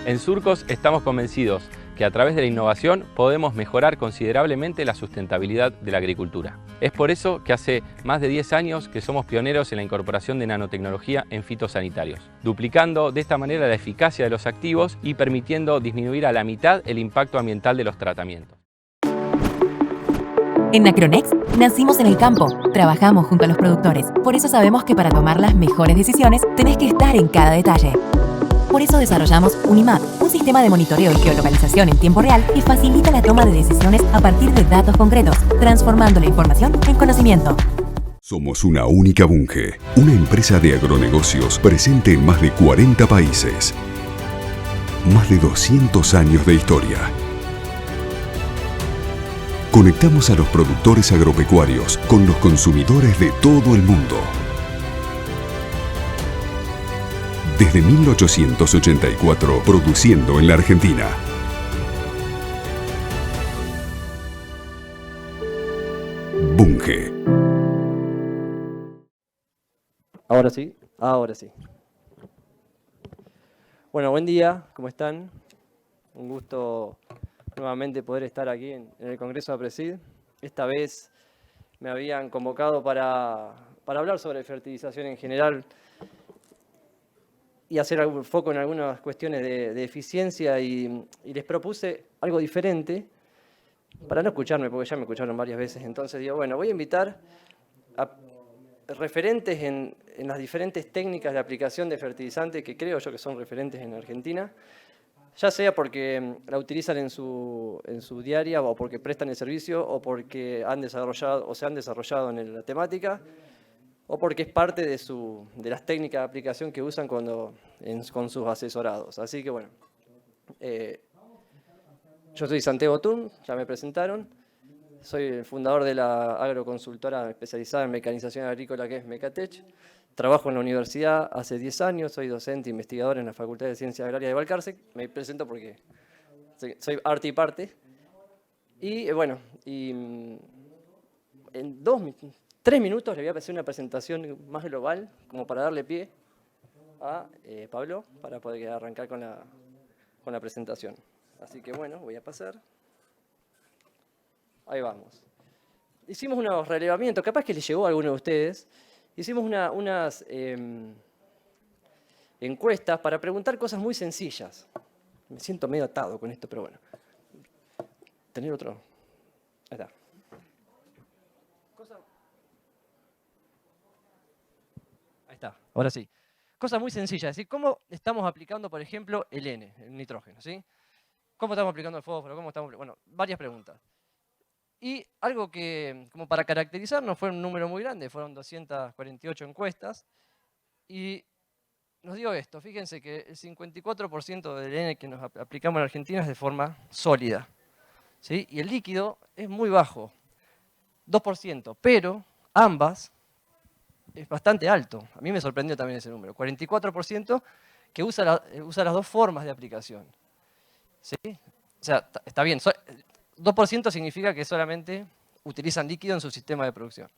En Surcos estamos convencidos que a través de la innovación podemos mejorar considerablemente la sustentabilidad de la agricultura. Es por eso que hace más de 10 años que somos pioneros en la incorporación de nanotecnología en fitosanitarios, duplicando de esta manera la eficacia de los activos y permitiendo disminuir a la mitad el impacto ambiental de los tratamientos. En Acronex nacimos en el campo, trabajamos junto a los productores, por eso sabemos que para tomar las mejores decisiones tenés que estar en cada detalle. Por eso desarrollamos Unimap, un sistema de monitoreo y geolocalización en tiempo real que facilita la toma de decisiones a partir de datos concretos, transformando la información en conocimiento. Somos una única Bunge, una empresa de agronegocios presente en más de 40 países. Más de 200 años de historia. Conectamos a los productores agropecuarios con los consumidores de todo el mundo. Desde 1884, produciendo en la Argentina. Bunge. Ahora sí, ahora sí. Bueno, buen día, ¿cómo están? Un gusto nuevamente poder estar aquí en el Congreso de APRESID. Esta vez me habían convocado para hablar sobre fertilización en general y hacer algún foco en algunas cuestiones de eficiencia y les propuse algo diferente para no escucharme, porque ya me escucharon varias veces. Entonces digo, bueno, voy a invitar a referentes en las diferentes técnicas de aplicación de fertilizantes que creo yo que son referentes en Argentina, ya sea porque la utilizan en su diaria o porque prestan el servicio o porque han desarrollado o se han desarrollado en la temática o porque es parte de las técnicas de aplicación que usan con sus asesorados. Así que bueno, yo soy Santiago Thun, ya me presentaron. Soy el fundador de la agroconsultora especializada en mecanización agrícola que es Mecatech. Trabajo en la universidad hace 10 años, soy docente e investigador en la Facultad de Ciencias Agrarias de Balcarce. Me presento porque soy arte y parte. Y bueno, en 3 minutos le voy a hacer una presentación más global, como para darle pie a Pablo, para poder arrancar con la presentación. Así que bueno, voy a pasar. Ahí vamos. Hicimos unos relevamientos, capaz que les llegó a alguno de ustedes. Hicimos unas encuestas para preguntar cosas muy sencillas. Me siento medio atado con esto, pero bueno. ¿Tener otro? Ahí está. Ahí está, ahora sí. Cosas muy sencillas. ¿Sí? ¿Cómo estamos aplicando, por ejemplo, el N, el nitrógeno? ¿Sí? ¿Cómo estamos aplicando el fósforo? Bueno, varias preguntas. Y algo que, como para caracterizarnos, fue un número muy grande, fueron 248 encuestas, y nos dio esto, fíjense que el 54% del N que nos aplicamos en Argentina es de forma sólida, ¿sí? Y el líquido es muy bajo, 2%, pero ambas es bastante alto. A mí me sorprendió también ese número, 44% que usa las dos formas de aplicación, ¿sí? O sea, está bien. 2% significa que solamente utilizan líquido en su sistema de producción.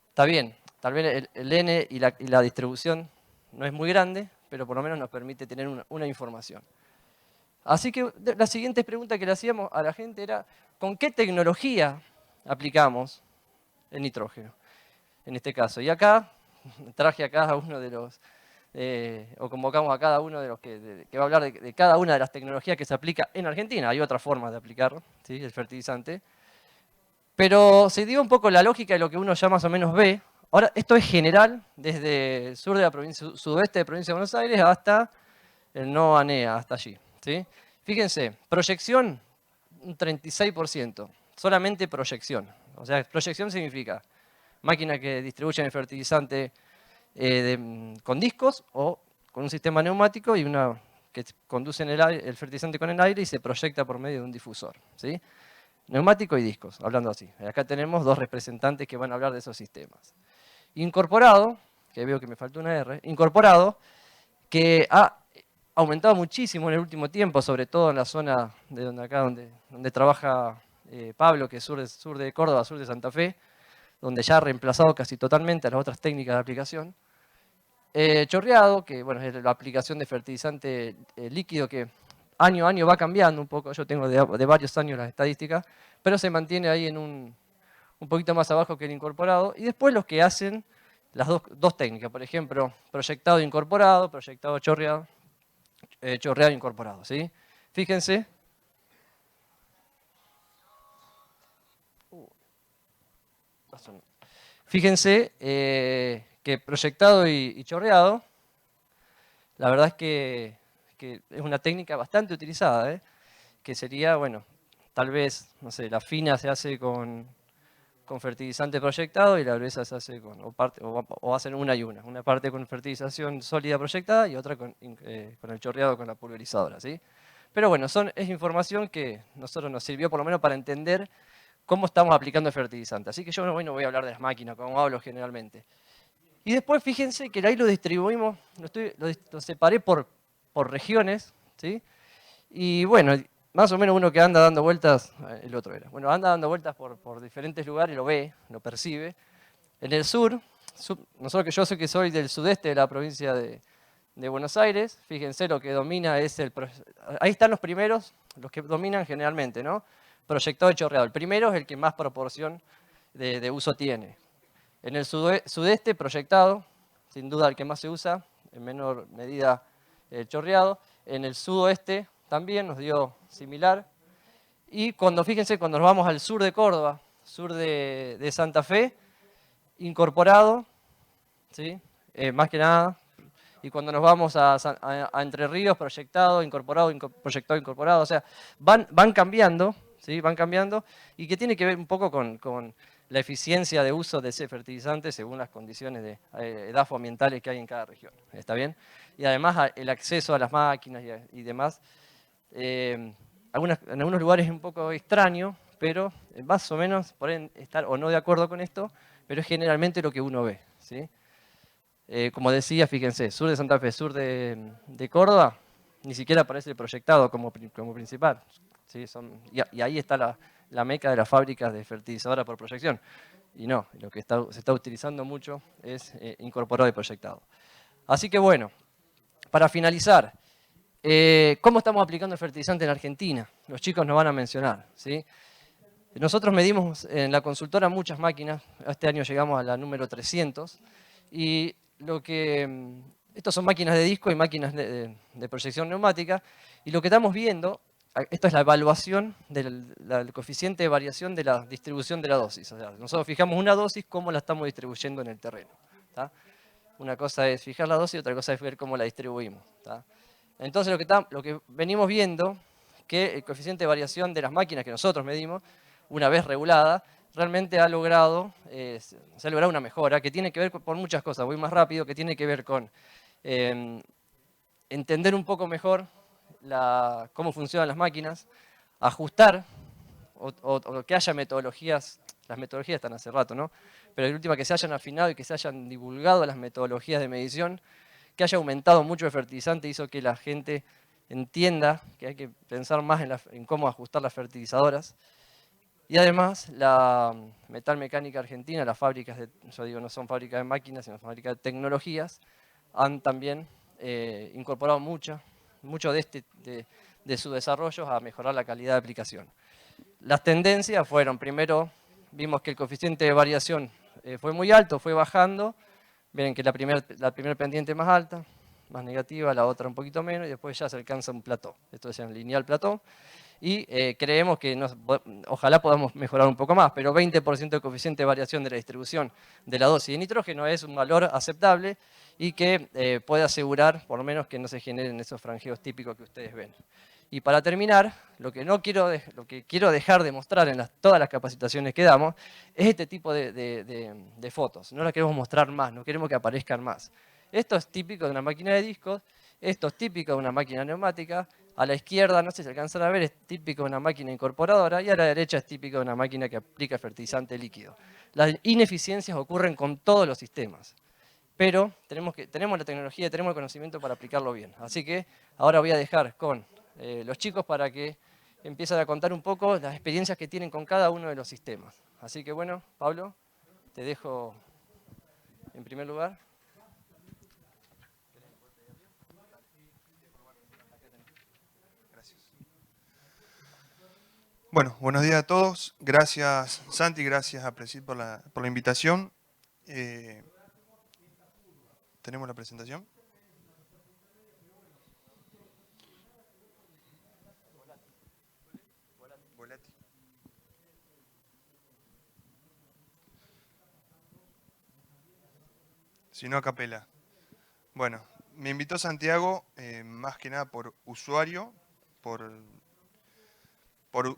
Está bien, tal vez el N y la distribución no es muy grande, pero por lo menos nos permite tener una información. Así que la siguiente pregunta que le hacíamos a la gente era, ¿con qué tecnología aplicamos el nitrógeno? En este caso. Y acá traje a cada uno de los, o convocamos a cada uno de los que va a hablar de cada una de las tecnologías que se aplica en Argentina. Hay otras formas de aplicar, ¿sí? El fertilizante. Pero se dio un poco la lógica de lo que uno ya más o menos ve. Ahora, esto es general, desde el sur de la provincia, sudoeste de la provincia de Buenos Aires hasta el no ANEA, hasta allí, ¿sí? Fíjense, proyección, un 36%. Solamente proyección. O sea, proyección significa máquina que distribuyen el fertilizante con discos o con un sistema neumático y una que conduce el fertilizante con el aire y se proyecta por medio de un difusor, ¿sí? Neumático y discos, hablando así. Acá tenemos dos representantes que van a hablar de esos sistemas. Incorporado, que veo que me faltó una R, incorporado, que ha aumentado muchísimo en el último tiempo, sobre todo en la zona de donde trabaja Pablo, que es sur de Córdoba, sur de Santa Fe, donde ya ha reemplazado casi totalmente a las otras técnicas de aplicación. Chorreado, que bueno, es la aplicación de fertilizante líquido que año a año va cambiando un poco, yo tengo de varios años las estadísticas, pero se mantiene ahí en un poquito más abajo que el incorporado. Y después los que hacen las dos técnicas, por ejemplo, proyectado incorporado, proyectado chorreado, chorreado incorporado, ¿sí? Fíjense. Fíjense que proyectado y chorreado, la verdad es que es una técnica bastante utilizada, que sería, bueno, tal vez, no sé, la fina se hace con fertilizante proyectado y la gruesa se hace o hacen una y una parte con fertilización sólida proyectada y otra con el chorreado con la pulverizadora, ¿sí? Pero bueno, es información que nosotros nos sirvió por lo menos para entender cómo estamos aplicando el fertilizante. Así que yo hoy no voy a hablar de las máquinas, como hablo generalmente. Y después fíjense que ahí lo distribuimos, lo separé por regiones, ¿sí? Y bueno, más o menos uno que anda dando vueltas, el otro era, bueno, anda dando vueltas por diferentes lugares, lo ve, lo percibe. En el sur, yo sé que soy del sudeste de la provincia de Buenos Aires, fíjense lo que domina es ahí están los primeros, los que dominan generalmente, ¿no? Proyectado y chorreado. El primero es el que más proporción de uso tiene. En el sudeste, proyectado, sin duda el que más se usa, en menor medida el chorreado. En el sudoeste también nos dio similar. Y fíjense, cuando nos vamos al sur de Córdoba, sur de Santa Fe, incorporado, ¿sí? Más que nada. Y cuando nos vamos a Entre Ríos, proyectado, incorporado, proyectado, incorporado. O sea, van cambiando, ¿sí? Van cambiando. Y que tiene que ver un poco con la eficiencia de uso de ese fertilizante según las condiciones de edafo-ambientales que hay en cada región. ¿Está bien? Y además el acceso a las máquinas y demás. En algunos lugares es un poco extraño, pero más o menos pueden estar o no de acuerdo con esto, pero es generalmente lo que uno ve, ¿sí? Como decía, fíjense, sur de Santa Fe, sur de Córdoba, ni siquiera aparece proyectado como principal, ¿sí? Y ahí está la meca de las fábricas de fertilizadora por proyección. Y no, lo que se está utilizando mucho es incorporado y proyectado. Así que bueno, para finalizar, ¿cómo estamos aplicando el fertilizante en Argentina? Los chicos nos van a mencionar, ¿sí? Nosotros medimos en la consultora muchas máquinas, este año llegamos a la número 300, y estos son máquinas de disco y máquinas de proyección neumática, y lo que estamos viendo, esto es la evaluación del coeficiente de variación de la distribución de la dosis. O sea, nosotros fijamos una dosis, cómo la estamos distribuyendo en el terreno, ¿tá? Una cosa es fijar la dosis y otra cosa es ver cómo la distribuimos, ¿tá? Entonces lo que venimos viendo, que el coeficiente de variación de las máquinas que nosotros medimos, una vez regulada, realmente se ha logrado una mejora que tiene que ver por muchas cosas, voy más rápido, que tiene que ver con entender un poco mejor cómo funcionan las máquinas, ajustar o que haya metodologías, las metodologías están hace rato, ¿no? Pero en última que se hayan afinado y que se hayan divulgado las metodologías de medición, que haya aumentado mucho el fertilizante hizo que la gente entienda que hay que pensar más en cómo ajustar las fertilizadoras. Y además, la Metalmecánica Argentina, las fábricas yo digo, no son fábricas de máquinas, sino fábricas de tecnologías, han también incorporado mucho de su desarrollo a mejorar la calidad de aplicación. Las tendencias fueron, primero, vimos que el coeficiente de variación fue muy alto, fue bajando. Ven que la primera pendiente más alta, más negativa, la otra un poquito menos, y después ya se alcanza un plató. Esto es un lineal plató. Y creemos que ojalá podamos mejorar un poco más, pero 20% de coeficiente de variación de la distribución de la dosis de nitrógeno es un valor aceptable y que puede asegurar, por lo menos, que no se generen esos franjeos típicos que ustedes ven. Y para terminar, lo que quiero dejar de mostrar en todas las capacitaciones que damos es este tipo de fotos. No las queremos mostrar más, no queremos que aparezcan más. Esto es típico de una máquina de discos, esto es típico de una máquina neumática. A la izquierda, no sé si alcanzan a ver, es típico de una máquina incorporadora y a la derecha es típico de una máquina que aplica fertilizante líquido. Las ineficiencias ocurren con todos los sistemas, pero tenemos la tecnología y tenemos el conocimiento para aplicarlo bien. Así que ahora voy a dejar con los chicos para que empiecen a contar un poco las experiencias que tienen con cada uno de los sistemas. Así que bueno, Pablo, te dejo en primer lugar. Bueno, buenos días a todos. Gracias, Santi, gracias a Presid por la invitación. ¿Tenemos la presentación? Volati. Si no, a capela. Bueno, me invitó Santiago más que nada por usuario, por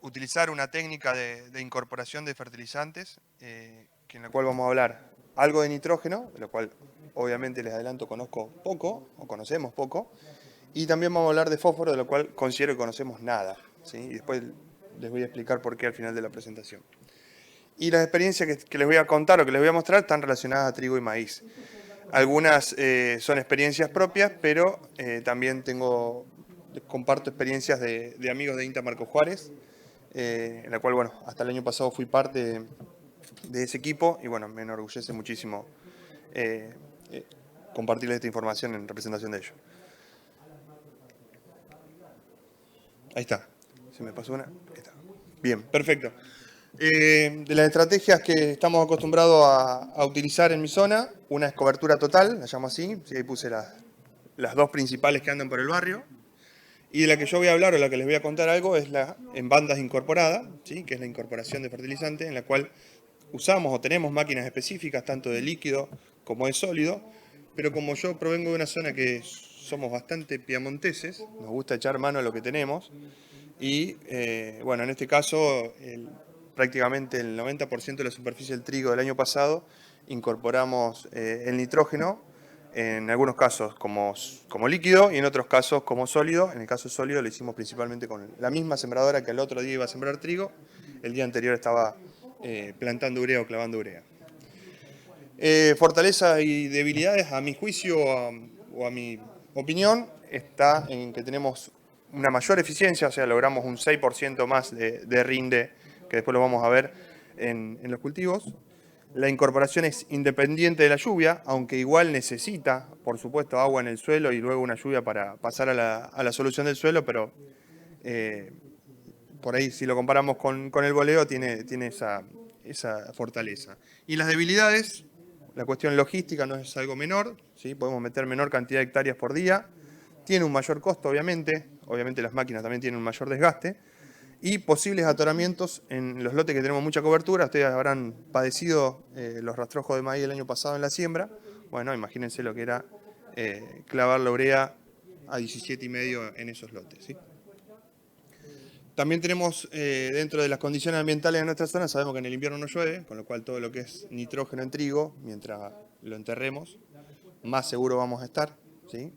utilizar una técnica de incorporación de fertilizantes, en la cual vamos a hablar algo de nitrógeno, de lo cual obviamente les adelanto conozco poco, o conocemos poco, y también vamos a hablar de fósforo, de lo cual considero que conocemos nada, ¿sí? Y después les voy a explicar por qué al final de la presentación. Y las experiencias que les voy a contar o que les voy a mostrar están relacionadas a trigo y maíz. Algunas son experiencias propias, pero también comparto experiencias de amigos de INTA Marco Juárez, en la cual, bueno, hasta el año pasado fui parte de ese equipo y, bueno, me enorgullece muchísimo compartirles esta información en representación de ellos. Ahí está. ¿Se me pasó una? Ahí está. Bien, perfecto. De las estrategias que estamos acostumbrados a utilizar en mi zona, una es cobertura total, la llamo así, sí, ahí puse las dos principales que andan por el barrio. Y de la que yo voy a hablar o la que les voy a contar algo es la en bandas incorporada, ¿sí? Que es la incorporación de fertilizante, en la cual usamos o tenemos máquinas específicas, tanto de líquido como de sólido, pero como yo provengo de una zona que somos bastante piamonteses, nos gusta echar mano a lo que tenemos, y bueno, en este caso prácticamente el 90% de la superficie del trigo del año pasado incorporamos el nitrógeno, en algunos casos como líquido y en otros casos como sólido. En el caso sólido lo hicimos principalmente con la misma sembradora que el otro día iba a sembrar trigo, el día anterior estaba plantando urea o clavando urea. Fortaleza y debilidades, a mi juicio o a mi opinión, está en que tenemos una mayor eficiencia, o sea, logramos un 6% más de rinde, que después lo vamos a ver en los cultivos. La incorporación es independiente de la lluvia, aunque igual necesita, por supuesto, agua en el suelo y luego una lluvia para pasar a la solución del suelo, pero por ahí si lo comparamos con el boleo tiene esa fortaleza. Y las debilidades, la cuestión logística no es algo menor, ¿sí? Podemos meter menor cantidad de hectáreas por día, tiene un mayor costo obviamente las máquinas también tienen un mayor desgaste, y posibles atoramientos en los lotes que tenemos mucha cobertura. Ustedes habrán padecido los rastrojos de maíz el año pasado en la siembra. Bueno, imagínense lo que era clavar la urea a 17,5 en esos lotes, ¿sí? También tenemos dentro de las condiciones ambientales de nuestra zona, sabemos que en el invierno no llueve, con lo cual todo lo que es nitrógeno en trigo, mientras lo enterremos, más seguro vamos a estar, ¿sí?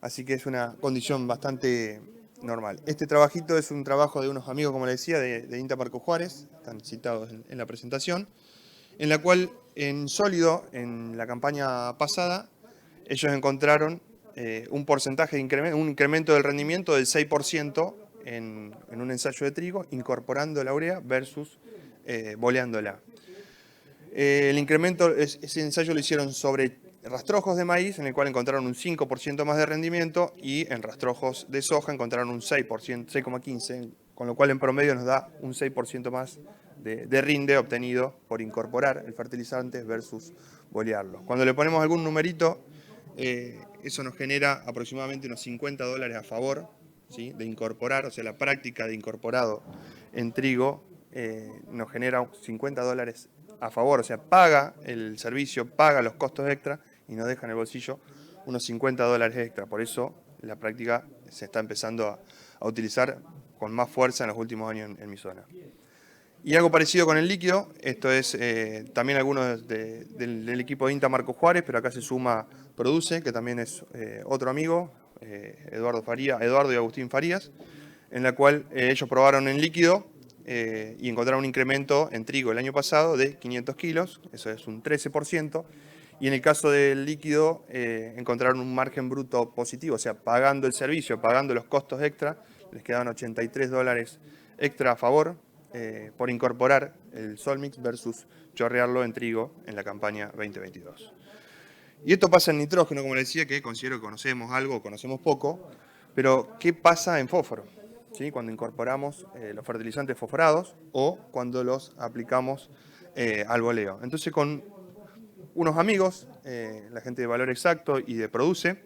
Así que es una condición bastante normal. Este trabajito es un trabajo de unos amigos, como les decía, de INTA Marco Juárez, están citados en la presentación, en la cual en sólido, en la campaña pasada, ellos encontraron un porcentaje de incremento, un incremento del rendimiento del 6% en un ensayo de trigo, incorporando la urea versus boleándola. El incremento, ese ensayo lo hicieron sobre rastrojos de maíz, en el cual encontraron un 5% más de rendimiento, y en rastrojos de soja encontraron un 6%, 6,15%, con lo cual en promedio nos da un 6% más de rinde obtenido por incorporar el fertilizante versus bolearlo. Cuando le ponemos algún numerito, eso nos genera aproximadamente unos $50 a favor, ¿sí? De incorporar, o sea, la práctica de incorporado en trigo nos genera $50 a favor, o sea, paga el servicio, paga los costos extra y nos deja en el bolsillo unos $50 extra. Por eso la práctica se está empezando a utilizar con más fuerza en los últimos años en mi zona. Y algo parecido con el líquido, esto es también algunos del equipo de INTA Marco Juárez, pero acá se suma Produce, que también es otro amigo, Eduardo y Agustín Farías, en la cual ellos probaron en líquido y encontraron un incremento en trigo el año pasado de 500 kilos, eso es un 13%, y en el caso del líquido encontraron un margen bruto positivo, o sea, pagando el servicio, pagando los costos extra, les quedaban $83 extra a favor por incorporar el Solmix versus chorrearlo en trigo en la campaña 2022. Y esto pasa en nitrógeno, como les decía, que considero que conocemos algo, conocemos poco, pero ¿qué pasa en fósforo? ¿sí? Cuando incorporamos los fertilizantes fosforados o cuando los aplicamos al boleo. Entonces con unos amigos, la gente de Valor Exacto y de Produce,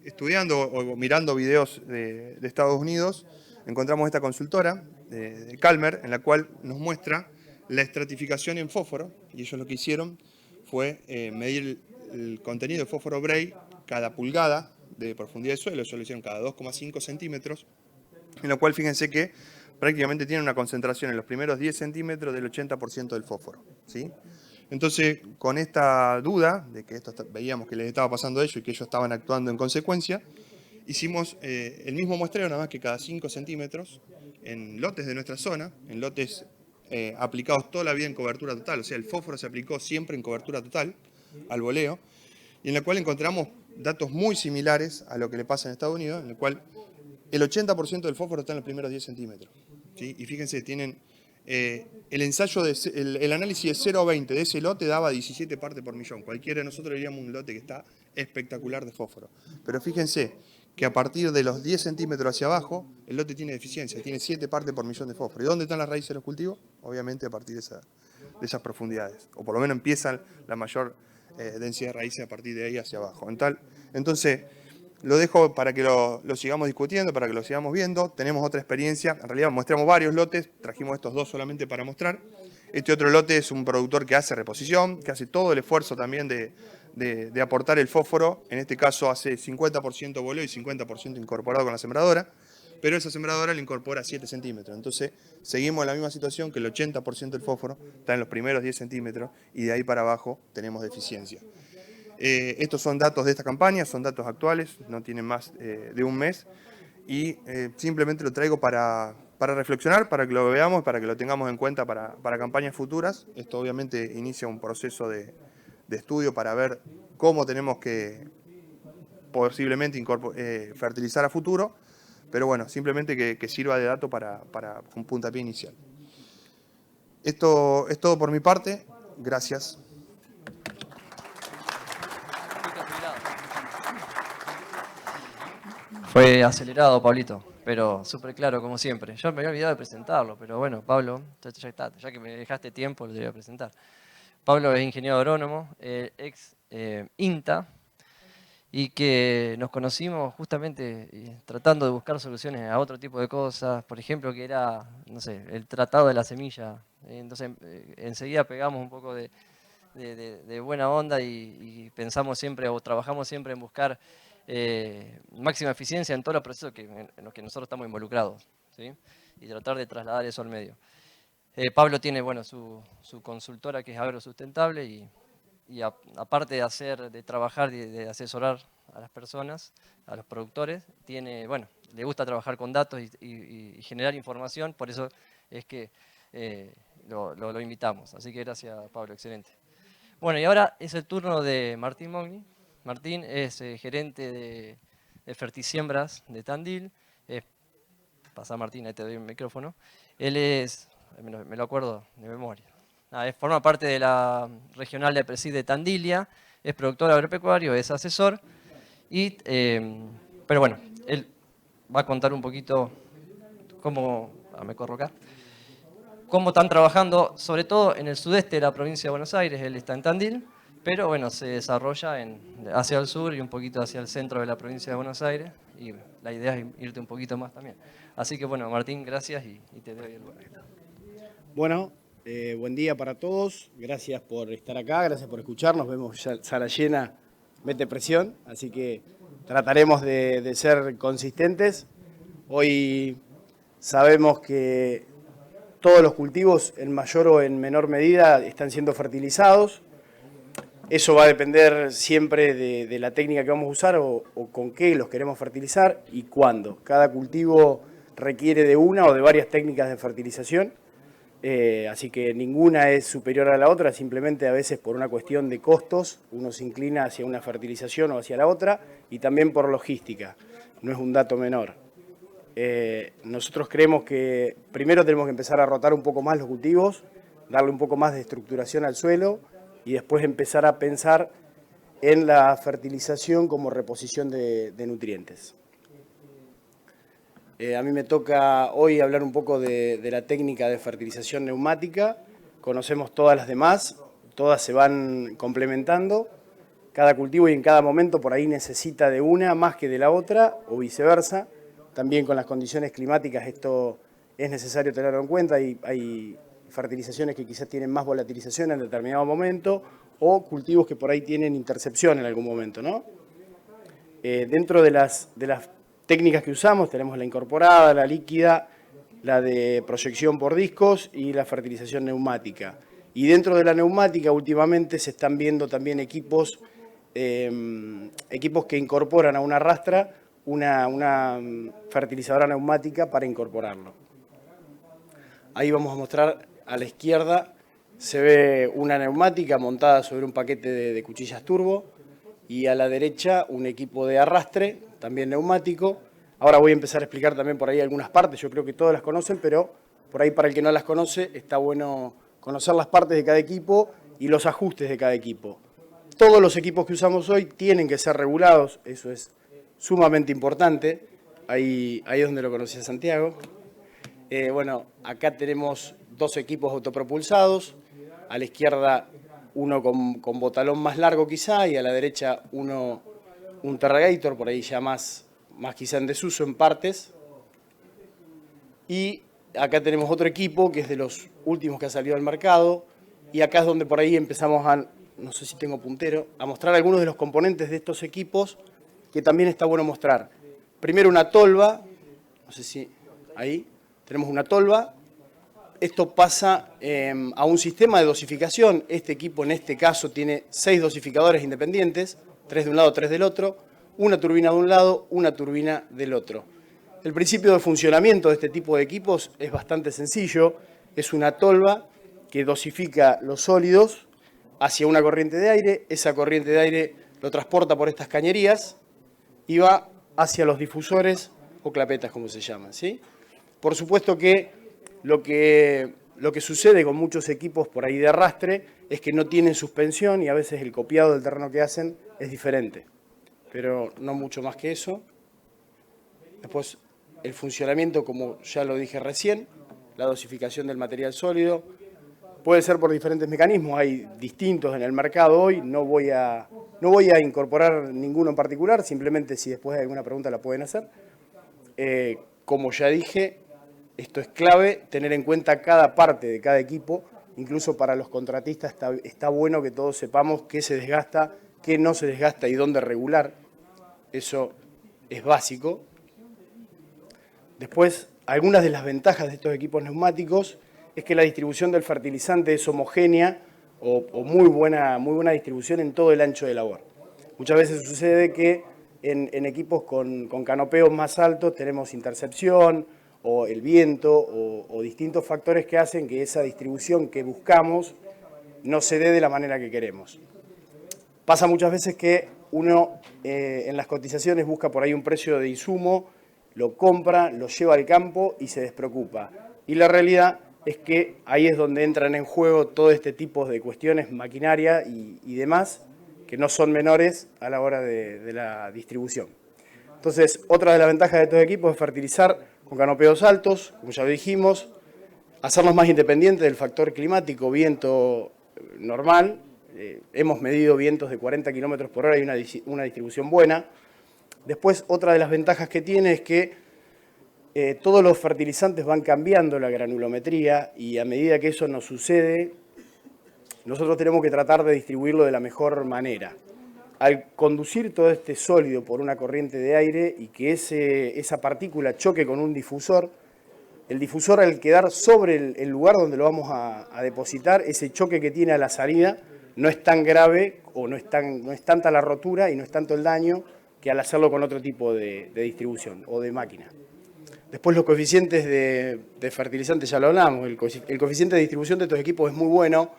estudiando o mirando videos de Estados Unidos, encontramos esta consultora de Calmer, en la cual nos muestra la estratificación en fósforo, y ellos lo que hicieron fue medir el contenido de fósforo Bray cada pulgada de profundidad de suelo, eso lo hicieron cada 2,5 centímetros, en lo cual fíjense que prácticamente tiene una concentración en los primeros 10 centímetros del 80% del fósforo, ¿sí? Entonces, con esta duda de que esto veíamos que les estaba pasando a ellos y que ellos estaban actuando en consecuencia, hicimos el mismo muestreo, nada más que cada 5 centímetros, en lotes de nuestra zona, en lotes aplicados toda la vida en cobertura total, o sea, el fósforo se aplicó siempre en cobertura total al boleo, y en la cual encontramos datos muy similares a lo que le pasa en Estados Unidos, en el cual el 80% del fósforo está en los primeros 10 centímetros. ¿Sí? Y fíjense, tienen el ensayo, el análisis de 0 a 20 de ese lote daba 17 partes por millón. Cualquiera de nosotros diríamos un lote que está espectacular de fósforo. Pero fíjense que a partir de los 10 centímetros hacia abajo, el lote tiene deficiencia, tiene 7 partes por millón de fósforo. ¿Y dónde están las raíces de los cultivos? Obviamente a partir de esas profundidades. O por lo menos empiezan la mayor densidad de raíces a partir de ahí hacia abajo. Entonces, lo dejo para que lo sigamos discutiendo, para que lo sigamos viendo. Tenemos otra experiencia, en realidad mostramos varios lotes, trajimos estos dos solamente para mostrar. Este otro lote es un productor que hace reposición, que hace todo el esfuerzo también de aportar el fósforo. En este caso hace 50% boleo y 50% incorporado con la sembradora, pero esa sembradora le incorpora 7 centímetros. Entonces seguimos en la misma situación, que el 80% del fósforo está en los primeros 10 centímetros y de ahí para abajo tenemos deficiencia. Estos son datos de esta campaña, son datos actuales, no tienen más de un mes, y simplemente lo traigo para reflexionar, para que lo veamos, para que lo tengamos en cuenta para campañas futuras. Esto obviamente inicia un proceso de estudio para ver cómo tenemos que posiblemente fertilizar a futuro, pero bueno, simplemente que sirva de dato para un puntapié inicial. Esto es todo por mi parte, gracias. Fue acelerado, Pablito, pero súper claro, como siempre. Yo me había olvidado de presentarlo, pero bueno, Pablo, ya está, ya que me dejaste tiempo, lo voy a presentar. Pablo es ingeniero agrónomo, ex INTA, y que nos conocimos justamente tratando de buscar soluciones a otro tipo de cosas, por ejemplo, que era, no sé, el tratado de la semilla. Entonces, enseguida pegamos un poco de buena onda y pensamos siempre, o trabajamos siempre en buscar máxima eficiencia en todos los procesos en los que nosotros estamos involucrados, ¿sí? Y tratar de trasladar eso al medio. Pablo tiene, bueno, su consultora, que es Agrosustentable, y aparte de trabajar y de asesorar a las personas, a los productores, bueno, le gusta trabajar con datos y generar información, por eso es que lo invitamos. Así que gracias, Pablo, excelente. Bueno, y ahora es el turno de Martín Mogni. Martín es gerente de Fertisiembras de Tandil. Pasa, Martín, ahí te doy el micrófono. Él es, me lo acuerdo de memoria, forma parte de la regional de PRESID de Tandilia, es productor agropecuario, es asesor, pero bueno, él va a contar un poquito cómo están trabajando, sobre todo en el sudeste de la provincia de Buenos Aires. Él está en Tandil, pero bueno, se desarrolla hacia el sur y un poquito hacia el centro de la provincia de Buenos Aires, y la idea es irte un poquito más también. Así que bueno, Martín, gracias y te doy el lugar. Bueno, buen día para todos, gracias por estar acá, gracias por escucharnos. Vemos ya sala llena, mete presión, así que trataremos de ser consistentes. Hoy sabemos que todos los cultivos, en mayor o en menor medida, están siendo fertilizados. Eso va a depender siempre de la técnica que vamos a usar o con qué los queremos fertilizar y cuándo. Cada cultivo requiere de una o de varias técnicas de fertilización, así que ninguna es superior a la otra, simplemente a veces por una cuestión de costos uno se inclina hacia una fertilización o hacia la otra, y también por logística, no es un dato menor. Nosotros creemos que primero tenemos que empezar a rotar un poco más los cultivos, darle un poco más de estructuración al suelo y después empezar a pensar en la fertilización como reposición de nutrientes. A mí me toca hoy hablar un poco de la técnica de fertilización neumática. Conocemos todas las demás, todas se van complementando. Cada cultivo y en cada momento por ahí necesita de una más que de la otra o viceversa. También con las condiciones climáticas esto es necesario tenerlo en cuenta. Hay fertilizaciones que quizás tienen más volatilización en determinado momento o cultivos que por ahí tienen intercepción en algún momento, ¿no? Dentro de las técnicas que usamos tenemos la incorporada, la líquida, la de proyección por discos y la fertilización neumática. Y dentro de la neumática últimamente se están viendo también equipos que incorporan a una rastra una fertilizadora neumática para incorporarlo. Ahí vamos a mostrar a la izquierda, se ve una neumática montada sobre un paquete de cuchillas turbo y a la derecha un equipo de arrastre, también neumático. Ahora voy a empezar a explicar también por ahí algunas partes, yo creo que todos las conocen, pero por ahí para el que no las conoce está bueno conocer las partes de cada equipo y los ajustes de cada equipo. Todos los equipos que usamos hoy tienen que ser regulados, eso es sumamente importante. Ahí es donde lo conocía Santiago. Bueno, acá tenemos dos equipos autopropulsados. A la izquierda uno con botalón más largo quizá y a la derecha un Terragator, por ahí ya más quizá en desuso en partes. Y acá tenemos otro equipo que es de los últimos que ha salido al mercado. Y acá es donde por ahí empezamos a, no sé si tengo puntero, a mostrar algunos de los componentes de estos equipos que también está bueno mostrar. Primero una tolva, no sé si ahí, tenemos una tolva. Esto pasa a un sistema de dosificación. Este equipo en este caso tiene 6 dosificadores independientes, 3 de un lado, 3 del otro, una turbina de un lado, una turbina del otro. El principio de funcionamiento de este tipo de equipos es bastante sencillo. Es una tolva que dosifica los sólidos hacia una corriente de aire. Esa corriente de aire lo transporta por estas cañerías y va hacia los difusores o clapetas, como se llaman, ¿sí? Por supuesto que lo que sucede con muchos equipos por ahí de arrastre es que no tienen suspensión y a veces el copiado del terreno que hacen es diferente, pero no mucho más que eso. Después el funcionamiento, como ya lo dije recién, la dosificación del material sólido, puede ser por diferentes mecanismos, hay distintos en el mercado hoy, no voy a incorporar ninguno en particular, simplemente si después hay alguna pregunta la pueden hacer. Como ya dije, esto es clave, tener en cuenta cada parte de cada equipo, incluso para los contratistas está bueno que todos sepamos qué se desgasta, qué no se desgasta y dónde regular, eso es básico. Después, algunas de las ventajas de estos equipos neumáticos es que la distribución del fertilizante es homogénea o muy buena distribución en todo el ancho de labor. Muchas veces sucede que en equipos con canopeos más altos tenemos intercepción o el viento o distintos factores que hacen que esa distribución que buscamos no se dé de la manera que queremos. Pasa muchas veces que uno en las cotizaciones busca por ahí un precio de insumo, lo compra, lo lleva al campo y se despreocupa. Y la realidad es que ahí es donde entran en juego todo este tipo de cuestiones, maquinaria y demás, que no son menores a la hora de la distribución. Entonces, otra de las ventajas de estos equipos es fertilizar con canopeos altos, como ya lo dijimos, hacernos más independientes del factor climático, viento normal. Hemos medido vientos de 40 km por hora y una distribución buena. Después, otra de las ventajas que tiene es que todos los fertilizantes van cambiando la granulometría y a medida que eso nos sucede, nosotros tenemos que tratar de distribuirlo de la mejor manera. Al conducir todo este sólido por una corriente de aire y que esa partícula choque con un difusor, el difusor al quedar sobre el lugar donde lo vamos a depositar, ese choque que tiene a la salida no es tan grave o no es tanta la rotura y no es tanto el daño que al hacerlo con otro tipo de distribución o de máquina. Después los coeficientes de fertilizantes ya lo hablamos, el coeficiente de distribución de estos equipos es muy bueno,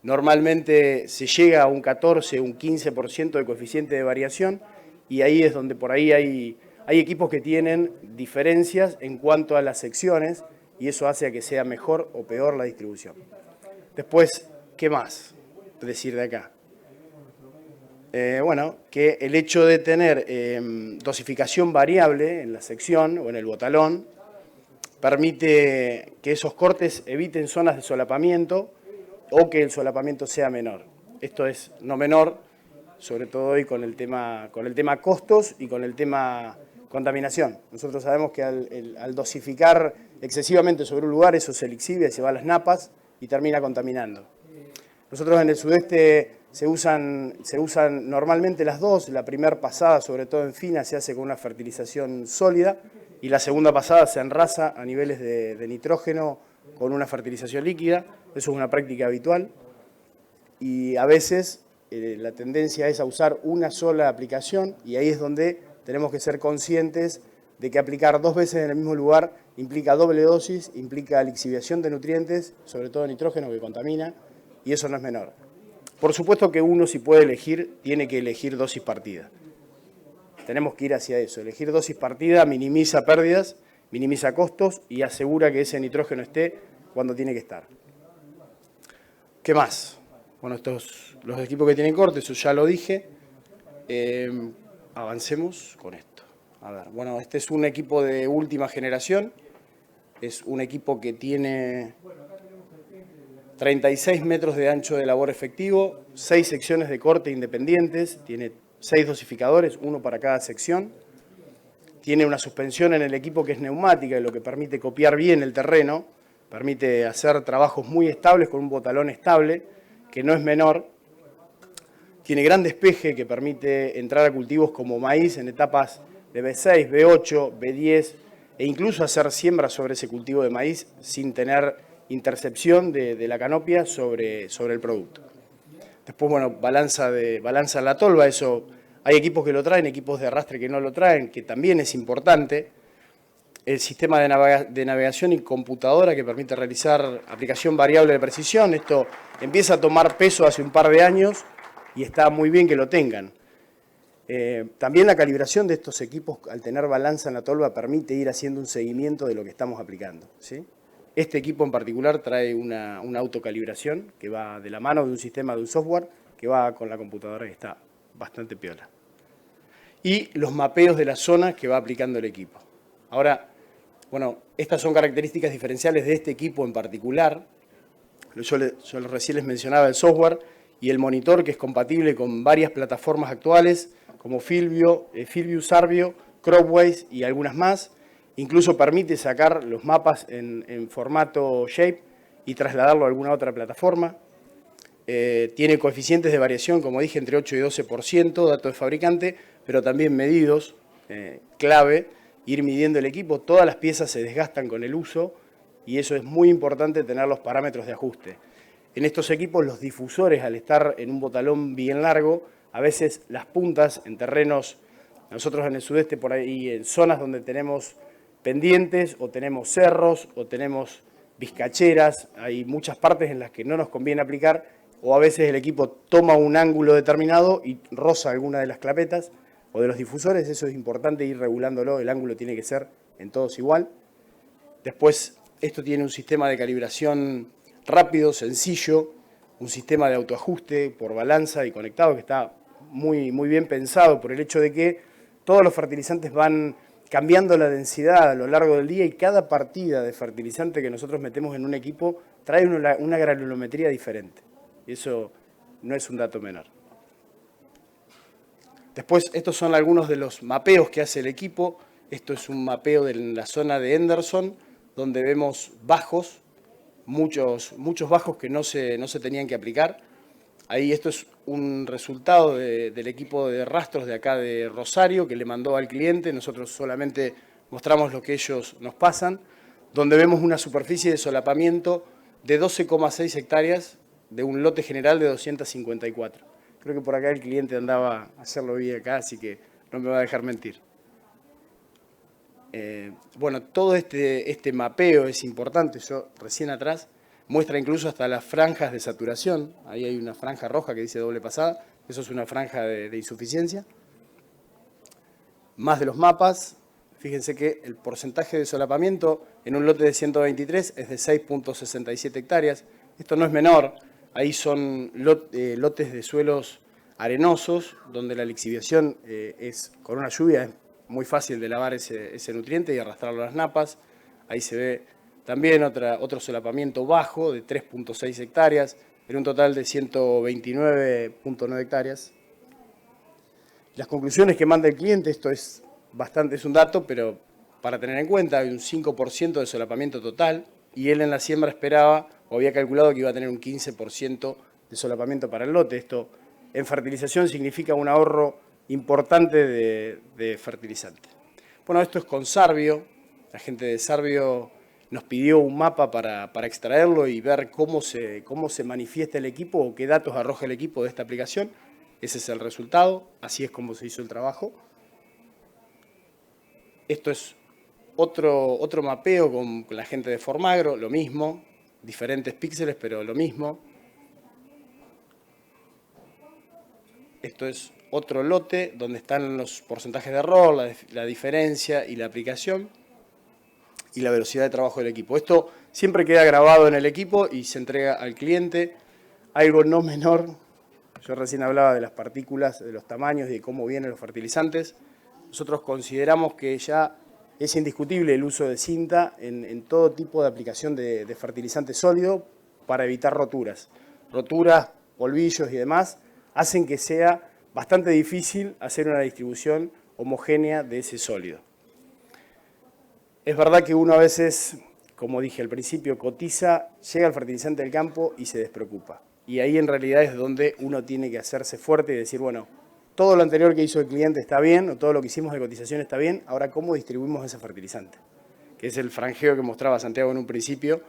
normalmente se llega a un 14, un 15% de coeficiente de variación y ahí es donde por ahí hay equipos que tienen diferencias en cuanto a las secciones y eso hace a que sea mejor o peor la distribución. Después, ¿qué más decir de acá? Bueno, que el hecho de tener dosificación variable en la sección o en el botalón permite que esos cortes eviten zonas de solapamiento o que el solapamiento sea menor. Esto es no menor, sobre todo hoy con el tema costos y con el tema contaminación. Nosotros sabemos que al dosificar excesivamente sobre un lugar, eso se lixidia y se va a las napas y termina contaminando. Nosotros en el sudeste se usan normalmente las dos. La primera pasada, sobre todo en fina, se hace con una fertilización sólida y la segunda pasada se enrasa a niveles de nitrógeno con una fertilización líquida. Eso es una práctica habitual y a veces la tendencia es a usar una sola aplicación y ahí es donde tenemos que ser conscientes de que aplicar 2 veces en el mismo lugar implica doble dosis, implica lixiviación de nutrientes, sobre todo nitrógeno que contamina, y eso no es menor. Por supuesto que uno, si puede elegir, tiene que elegir dosis partida. Tenemos que ir hacia eso. Elegir dosis partida minimiza pérdidas, minimiza costos y asegura que ese nitrógeno esté cuando tiene que estar. ¿Qué más? Bueno, los equipos que tienen corte, eso ya lo dije. Avancemos con esto. A ver, bueno, este es un equipo de última generación. Es un equipo que tiene 36 metros de ancho de labor efectivo, 6 secciones de corte independientes, tiene 6 dosificadores, uno para cada sección. Tiene una suspensión en el equipo que es neumática, lo que permite copiar bien el terreno, permite hacer trabajos muy estables con un botalón estable, que no es menor. Tiene gran despeje que permite entrar a cultivos como maíz en etapas de B6, B8, B10 e incluso hacer siembra sobre ese cultivo de maíz sin tener intercepción de la canopia sobre el producto. Después, bueno, balanza en la tolva, eso hay equipos que lo traen, equipos de arrastre que no lo traen, que también es importante. El sistema de navegación y computadora que permite realizar aplicación variable de precisión, esto empieza a tomar peso hace un par de años y está muy bien que lo tengan. También la calibración de estos equipos, al tener balanza en la tolva, permite ir haciendo un seguimiento de lo que estamos aplicando, ¿sí? Este equipo en particular trae una autocalibración que va de la mano de un sistema, de un software, que va con la computadora que está bastante piola. Y los mapeos de las zonas que va aplicando el equipo. Ahora, bueno, estas son características diferenciales de este equipo en particular. Yo recién les mencionaba el software y el monitor, que es compatible con varias plataformas actuales, como Fieldview, Sarvio, Cropways y algunas más. Incluso permite sacar los mapas en formato shape y trasladarlo a alguna otra plataforma. Tiene coeficientes de variación, como dije, entre 8 y 12%, dato de fabricante, pero también medidos, clave, ir midiendo el equipo. Todas las piezas se desgastan con el uso y eso es muy importante, tener los parámetros de ajuste. En estos equipos los difusores, al estar en un botalón bien largo, a veces las puntas en terrenos, nosotros en el sudeste por ahí, en zonas donde tenemos pendientes o tenemos cerros o tenemos vizcacheras, hay muchas partes en las que no nos conviene aplicar o a veces el equipo toma un ángulo determinado y roza alguna de las clapetas o de los difusores. Eso es importante ir regulándolo, el ángulo tiene que ser en todos igual. Después esto tiene un sistema de calibración rápido, sencillo, un sistema de autoajuste por balanza y conectado que está muy bien pensado por el hecho de que todos los fertilizantes van cambiando la densidad a lo largo del día y cada partida de fertilizante que nosotros metemos en un equipo trae una granulometría diferente. Y eso no es un dato menor. Después, estos son algunos de los mapeos que hace el equipo. Esto es un mapeo de la zona de Henderson, donde vemos bajos, muchos bajos que no se tenían que aplicar. Ahí esto es un resultado del equipo de rastros de acá de Rosario que le mandó al cliente. Nosotros solamente mostramos lo que ellos nos pasan, donde vemos una superficie de solapamiento de 12,6 hectáreas de un lote general de 254. Creo que por acá el cliente andaba a hacerlo bien acá, así que no me va a dejar mentir. Bueno, todo este mapeo es importante. Yo recién atrás muestra incluso hasta las franjas de saturación. Ahí hay una franja roja que dice doble pasada. Eso es una franja de insuficiencia. Más de los mapas. Fíjense que el porcentaje de solapamiento en un lote de 123 es de 6,67 hectáreas. Esto no es menor. Ahí son lotes de suelos arenosos, donde la lixiviación con una lluvia es muy fácil de lavar ese nutriente y arrastrarlo a las napas. Ahí se ve también otro solapamiento bajo de 3.6 hectáreas, en un total de 129.9 hectáreas. Las conclusiones que manda el cliente, esto es un dato, pero para tener en cuenta, hay un 5% de solapamiento total, y él en la siembra esperaba, o había calculado que iba a tener un 15% de solapamiento para el lote. Esto en fertilización significa un ahorro importante de fertilizante. Bueno, esto es con Sarvio. La gente de Sarvio nos pidió un mapa para extraerlo y ver cómo se manifiesta el equipo o qué datos arroja el equipo de esta aplicación. Ese es el resultado, así es como se hizo el trabajo. Esto es otro mapeo con la gente de Formagro, lo mismo, diferentes píxeles, pero lo mismo. Esto es otro lote donde están los porcentajes de error, la diferencia y la aplicación y la velocidad de trabajo del equipo. Esto siempre queda grabado en el equipo y se entrega al cliente. Algo no menor, yo recién hablaba de las partículas, de los tamaños y de cómo vienen los fertilizantes. Nosotros consideramos que ya es indiscutible el uso de cinta en todo tipo de aplicación de fertilizante sólido para evitar roturas. Roturas, polvillos y demás hacen que sea bastante difícil hacer una distribución homogénea de ese sólido. Es verdad que uno a veces, como dije al principio, cotiza, llega al fertilizante del campo y se despreocupa. Y ahí en realidad es donde uno tiene que hacerse fuerte y decir, bueno, todo lo anterior que hizo el cliente está bien, o todo lo que hicimos de cotización está bien, ahora ¿cómo distribuimos ese fertilizante? Que es el franjeo que mostraba Santiago en un principio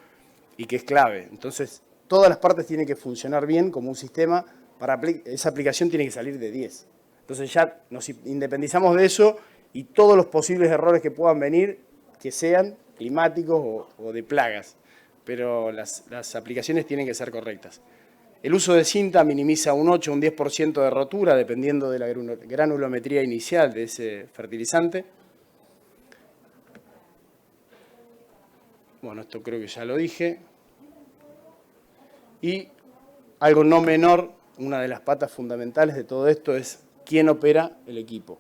y que es clave. Entonces, todas las partes tienen que funcionar bien como un sistema. Esa aplicación tiene que salir de 10. Entonces ya nos independizamos de eso y todos los posibles errores que puedan venir, que sean climáticos o de plagas, pero las aplicaciones tienen que ser correctas. El uso de cinta minimiza un 8 o un 10% de rotura, dependiendo de la granulometría inicial de ese fertilizante. Bueno, esto creo que ya lo dije. Y algo no menor, una de las patas fundamentales de todo esto es quién opera el equipo.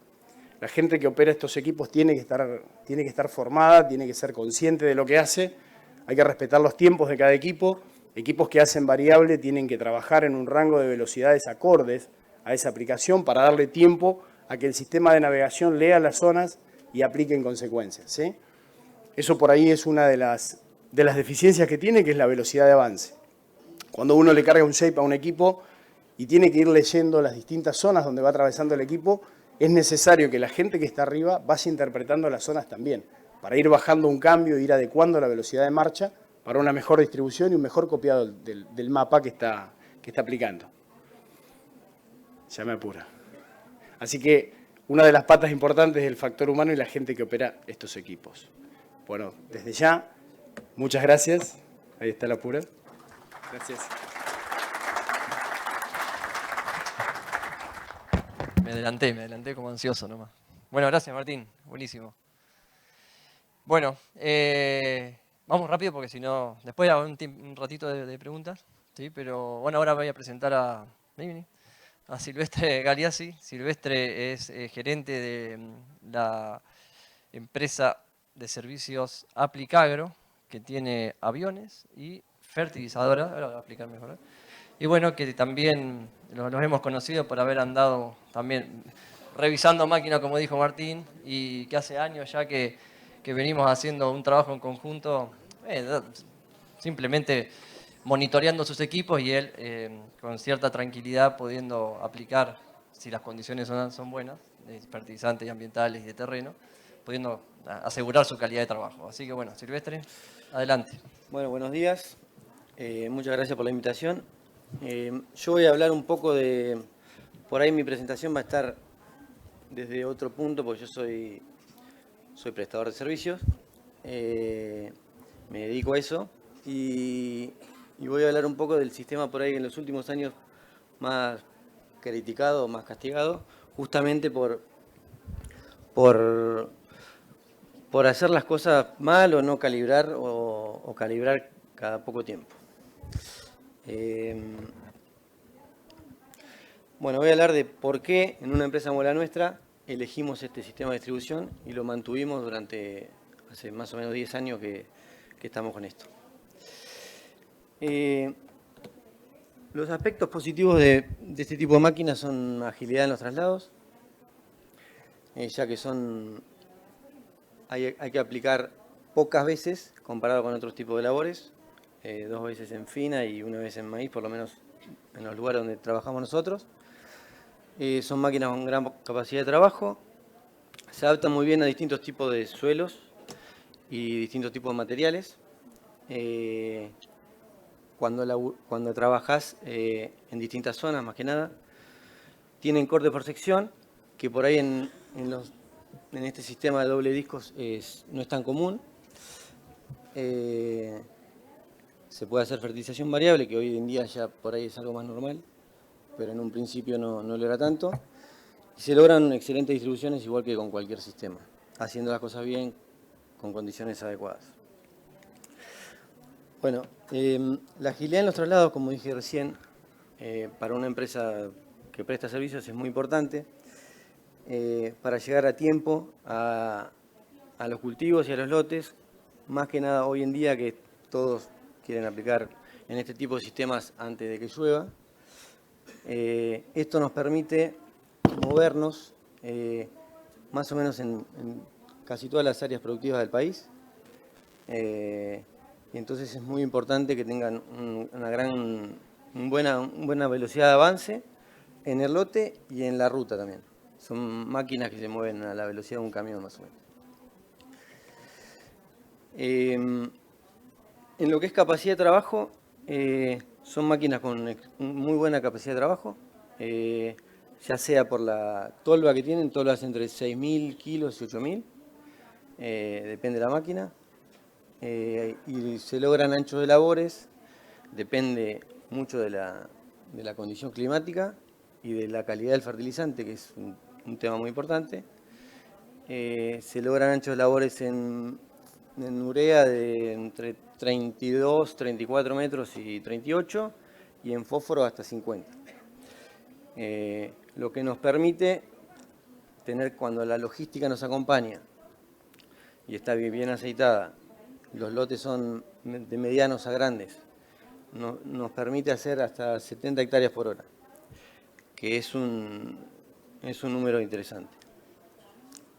La gente que opera estos equipos tiene que estar formada, tiene que ser consciente de lo que hace, hay que respetar los tiempos de cada equipo. Equipos que hacen variable tienen que trabajar en un rango de velocidades acordes a esa aplicación para darle tiempo a que el sistema de navegación lea las zonas y aplique en consecuencia, ¿sí? Eso por ahí es una de las deficiencias que tiene, que es la velocidad de avance. Cuando uno le carga un shape a un equipo y tiene que ir leyendo las distintas zonas donde va atravesando el equipo, es necesario que la gente que está arriba vaya interpretando las zonas también, para ir bajando un cambio, ir adecuando la velocidad de marcha para una mejor distribución y un mejor copiado del mapa que está aplicando. Ya me apura. Así que una de las patas importantes es el factor humano y la gente que opera estos equipos. Bueno, desde ya, muchas gracias. Ahí está la apura. Gracias. Me adelanté como ansioso nomás. Bueno, gracias Martín, buenísimo. Bueno, vamos rápido porque si no, después hago un ratito de preguntas, ¿sí? Pero bueno, ahora voy a presentar a Silvestre Galeazzi. Silvestre es gerente de la empresa de servicios Aplicagro, que tiene aviones y fertilizadoras, ahora voy a explicar mejor. Y bueno, que también los hemos conocido por haber andado también revisando máquinas, como dijo Martín, y que hace años ya que venimos haciendo un trabajo en conjunto, simplemente monitoreando sus equipos y él con cierta tranquilidad pudiendo aplicar, si las condiciones son buenas, de fertilizantes y ambientales y de terreno, pudiendo asegurar su calidad de trabajo. Así que bueno, Silvestre, adelante. Bueno, buenos días. Muchas gracias por la invitación. Yo voy a hablar un poco de... Por ahí mi presentación va a estar desde otro punto, porque yo soy prestador de servicios. Me dedico a eso y voy a hablar un poco del sistema por ahí en los últimos años más criticado, más castigado, justamente por hacer las cosas mal o no calibrar o calibrar cada poco tiempo. Bueno, voy a hablar de por qué en una empresa como la nuestra elegimos este sistema de distribución y lo mantuvimos durante hace más o menos 10 años que estamos con esto. Los aspectos positivos de este tipo de máquinas son agilidad en los traslados, ya que hay que aplicar pocas veces comparado con otros tipos de labores, 2 veces en fina y 1 vez en maíz, por lo menos en los lugares donde trabajamos nosotros. Son máquinas con gran capacidad de trabajo, se adaptan muy bien a distintos tipos de suelos y distintos tipos de materiales. Cuando trabajas en distintas zonas, más que nada, tienen corte por sección, que por ahí en este sistema de doble discos no es tan común. Se puede hacer fertilización variable, que hoy en día ya por ahí es algo más normal, pero en un principio no lo era tanto. Y se logran excelentes distribuciones igual que con cualquier sistema, haciendo las cosas bien, con condiciones adecuadas. Bueno, la agilidad en los traslados, como dije recién, para una empresa que presta servicios es muy importante para llegar a tiempo a los cultivos y a los lotes, más que nada hoy en día que todos quieren aplicar en este tipo de sistemas antes de que llueva. Esto nos permite movernos más o menos en casi todas las áreas productivas del país. Y entonces es muy importante que tengan una buena velocidad de avance en el lote y en la ruta también. Son máquinas que se mueven a la velocidad de un camión más o menos. En lo que es capacidad de trabajo, son máquinas con muy buena capacidad de trabajo, ya sea por la tolva que tienen, tolvas entre 6.000 kilos y 8.000, depende de la máquina. Y se logran anchos de labores, depende mucho de la condición climática y de la calidad del fertilizante, que es un tema muy importante. Se logran anchos de labores en urea de entre 32, 34 metros y 38, y en fósforo hasta 50. Lo que nos permite tener, cuando la logística nos acompaña y está bien aceitada, los lotes son de medianos a grandes, nos permite hacer hasta 70 hectáreas por hora, que es un número interesante.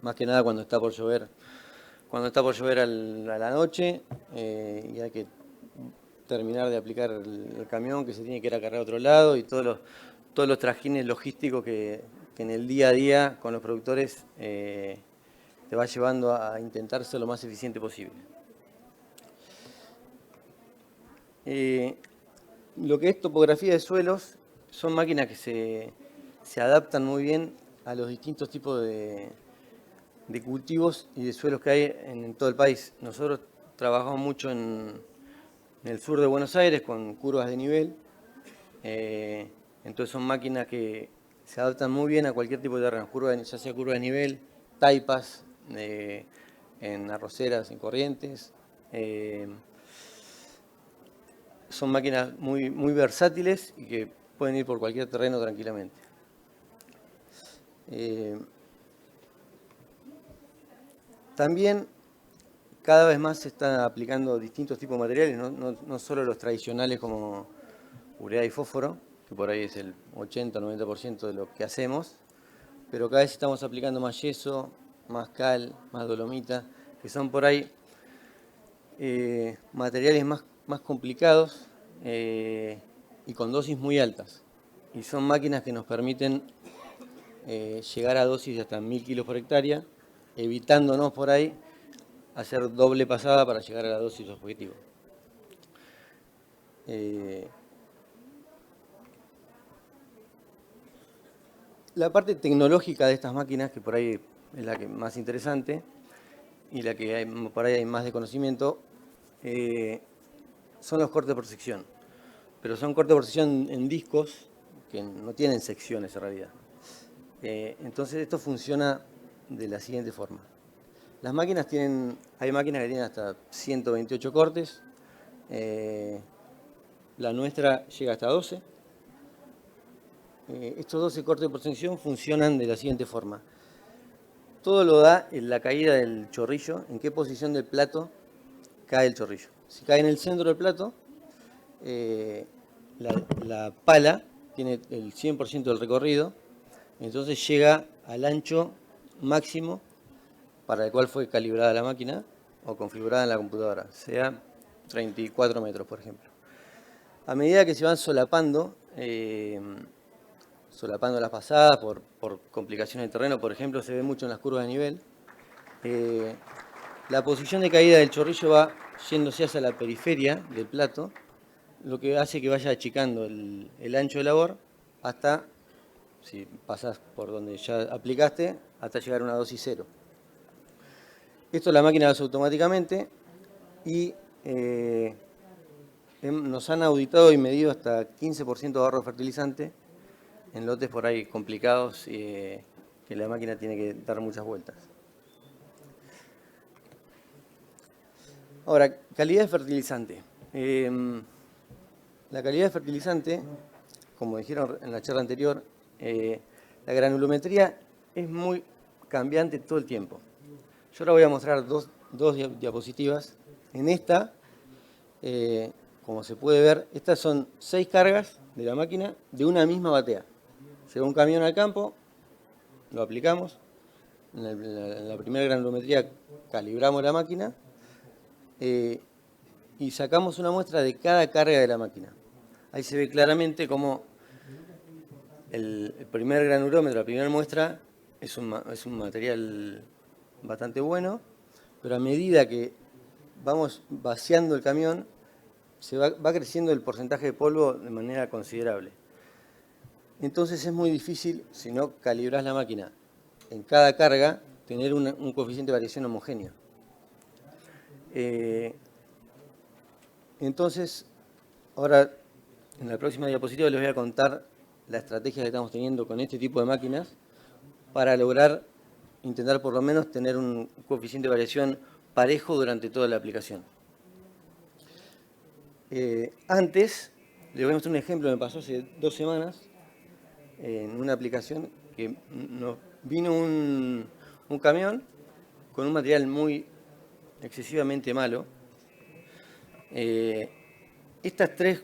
Más que nada cuando está por llover a la noche y hay que terminar de aplicar el camión que se tiene que ir a cargar a otro lado, y todos los trajines logísticos que en el día a día con los productores te va llevando a intentar ser lo más eficiente posible. Lo que es topografía de suelos, son máquinas que se adaptan muy bien a los distintos tipos de cultivos y de suelos que hay en todo el país. Nosotros trabajamos mucho en el sur de Buenos Aires con curvas de nivel, entonces son máquinas que se adaptan muy bien a cualquier tipo de terreno, ya sea curvas de nivel, taipas, en arroceras, en corrientes. Son máquinas muy versátiles y que pueden ir por cualquier terreno tranquilamente. También cada vez más se están aplicando distintos tipos de materiales, no solo los tradicionales como urea y fósforo, que por ahí es el 80-90% de lo que hacemos, pero cada vez estamos aplicando más yeso, más cal, más dolomita, que son por ahí materiales más complicados y con dosis muy altas. Y son máquinas que nos permiten llegar a dosis de hasta 1.000 kilos por hectárea, evitándonos por ahí hacer doble pasada para llegar a la dosis objetivo. La parte tecnológica de estas máquinas, que por ahí es la que más interesante y la que por ahí hay más de conocimiento, son los cortes por sección. Pero son cortes por sección en discos que no tienen secciones en realidad. Entonces esto funciona de la siguiente forma. Las máquinas hay máquinas que tienen hasta 128 cortes, la nuestra llega hasta 12. estos 12 cortes por sección funcionan de la siguiente forma. Todo lo da en la caída del chorrillo, en qué posición del plato cae el chorrillo. Si cae en el centro del plato, la pala tiene el 100% del recorrido, entonces llega al ancho máximo para el cual fue calibrada la máquina o configurada en la computadora, sea 34 metros, por ejemplo. A medida que se van solapando las pasadas por complicaciones de terreno, por ejemplo, se ve mucho en las curvas de nivel, la posición de caída del chorrillo va yéndose hacia la periferia del plato, lo que hace que vaya achicando el ancho de labor hasta, si pasás por donde ya aplicaste, hasta llegar a una dosis cero. Esto la máquina lo hace automáticamente y nos han auditado y medido hasta 15% de ahorro de fertilizante en lotes por ahí complicados que la máquina tiene que dar muchas vueltas. Ahora, calidad de fertilizante. La calidad de fertilizante, como dijeron en la charla anterior, la granulometría es muy cambiante todo el tiempo. Yo ahora voy a mostrar dos diapositivas. En esta, como se puede ver, estas son 6 cargas de la máquina de una misma batea. Llega un camión al campo, lo aplicamos, en la primera granulometría calibramos la máquina y sacamos una muestra de cada carga de la máquina. Ahí se ve claramente cómo el primer granulómetro, la primera muestra, es un material bastante bueno, pero a medida que vamos vaciando el camión, va creciendo el porcentaje de polvo de manera considerable. Entonces es muy difícil, si no calibras la máquina en cada carga, tener un coeficiente de variación homogéneo. Entonces, ahora en la próxima diapositiva les voy a contar la estrategia que estamos teniendo con este tipo de máquinas para lograr intentar por lo menos tener un coeficiente de variación parejo durante toda la aplicación. Antes, les voy a mostrar un ejemplo que me pasó hace 2 semanas en una aplicación que nos vino un camión con un material muy excesivamente malo. Estas 3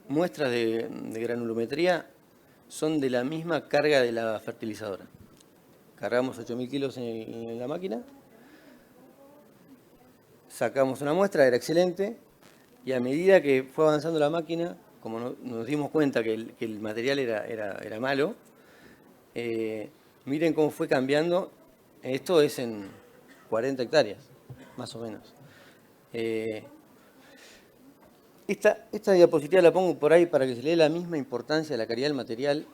muestras de granulometría son de la misma carga de la fertilizadora. Cargamos 8.000 kilos en la máquina, sacamos una muestra, era excelente, y a medida que fue avanzando la máquina, como nos dimos cuenta que el material era malo, miren cómo fue cambiando. Esto es en 40 hectáreas, más o menos. Esta diapositiva la pongo por ahí para que se le dé la misma importancia a la calidad del material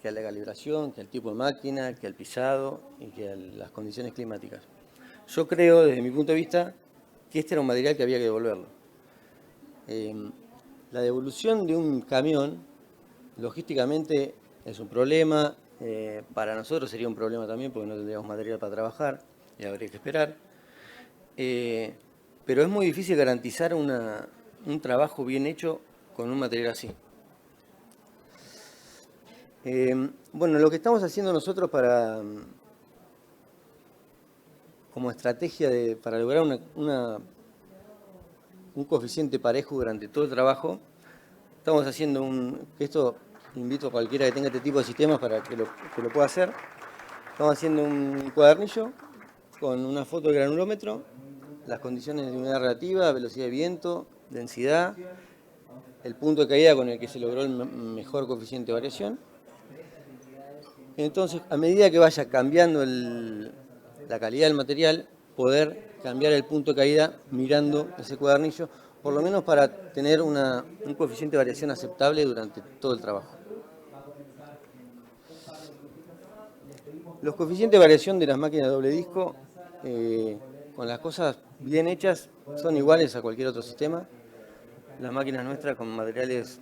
que a la calibración, que al tipo de máquina, que al pisado y que a las condiciones climáticas. Yo creo, desde mi punto de vista, que este era un material que había que devolverlo. La devolución de un camión, logísticamente, es un problema. Para nosotros sería un problema también porque no tendríamos material para trabajar y habría que esperar. Pero es muy difícil garantizar un trabajo bien hecho con un material así. Bueno, lo que estamos haciendo nosotros como estrategia para lograr un coeficiente parejo durante todo el trabajo, estamos haciendo esto invito a cualquiera que tenga este tipo de sistemas para que lo pueda hacer. Estamos haciendo un cuadernillo con una foto del granulómetro, las condiciones de humedad relativa, velocidad de viento, densidad, el punto de caída con el que se logró el mejor coeficiente de variación. Entonces, a medida que vaya cambiando la calidad del material, poder cambiar el punto de caída mirando ese cuadernillo, por lo menos para tener un coeficiente de variación aceptable durante todo el trabajo. Los coeficientes de variación de las máquinas de doble disco, con las cosas bien hechas, son iguales a cualquier otro sistema. Las máquinas nuestras con materiales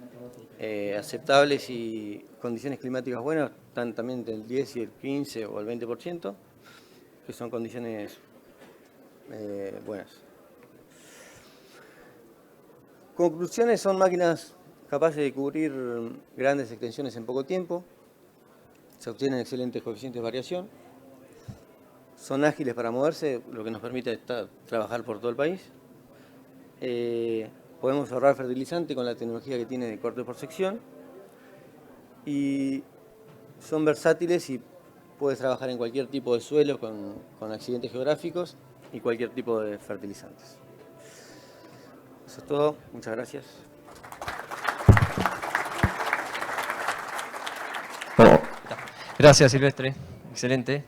aceptables y condiciones climáticas buenas están también entre el 10 y el 15 o el 20%, que son condiciones buenas. Conclusiones: son máquinas capaces de cubrir grandes extensiones en poco tiempo, se obtienen excelentes coeficientes de variación, son ágiles para moverse, lo que nos permite trabajar por todo el país. Podemos ahorrar fertilizante con la tecnología que tiene de corte por sección y son versátiles y puedes trabajar en cualquier tipo de suelo con accidentes geográficos y cualquier tipo de fertilizantes. Eso es todo. Muchas gracias. Gracias, Silvestre. Excelente.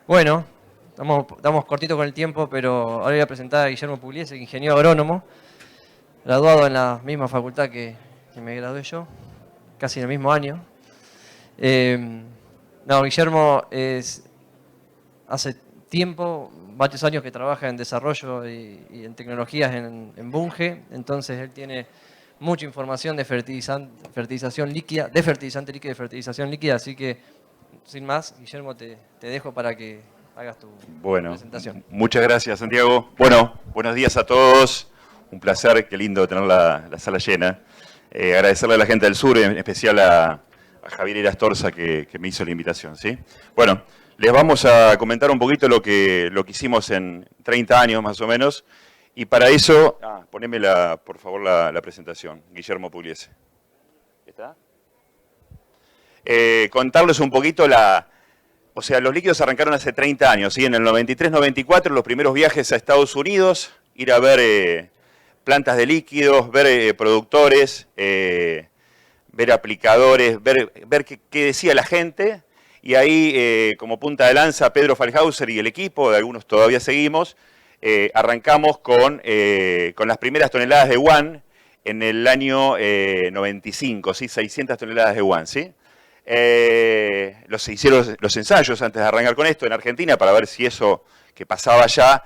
Bueno, estamos cortitos con el tiempo, pero ahora voy a presentar a Guillermo Pugliese, ingeniero agrónomo, graduado en la misma facultad que me gradué yo, casi en el mismo año. Guillermo hace tiempo, varios años que trabaja en desarrollo y en tecnologías en Bunge, entonces él tiene mucha información de fertilización líquida, de fertilizante líquido y de fertilización líquida, así que sin más, Guillermo, te dejo para que hagas tu presentación. Muchas gracias, Santiago. Bueno, buenos días a todos. Un placer, qué lindo tener la sala llena. Agradecerle a la gente del sur, en especial a Javier Irastorza que me hizo la invitación, ¿sí? Bueno, les vamos a comentar un poquito lo que hicimos en 30 años más o menos. Y para eso, poneme por favor la presentación, Guillermo Pugliese. ¿Está? Contarles un poquito o sea, los líquidos arrancaron hace 30 años, ¿sí? En el 93-94, los primeros viajes a Estados Unidos, ir a ver plantas de líquidos, ver productores, ver aplicadores, ver qué decía la gente. Y ahí, como punta de lanza, Pedro Falhauser y el equipo, de algunos todavía seguimos, arrancamos con las primeras toneladas de guan en el año 95, ¿sí? 600 toneladas de guan, ¿sí? Se hicieron los ensayos antes de arrancar con esto en Argentina para ver si eso que pasaba allá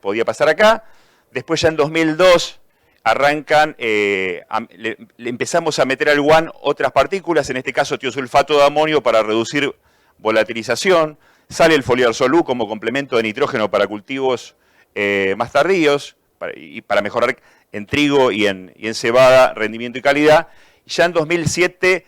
podía pasar acá. Después ya en 2002 arrancan, le empezamos a meter al guan otras partículas, en este caso tiosulfato de amonio para reducir volatilización. Sale el foliarsol como complemento de nitrógeno para cultivos más tardíos y para mejorar en trigo y en cebada rendimiento y calidad. Ya en 2007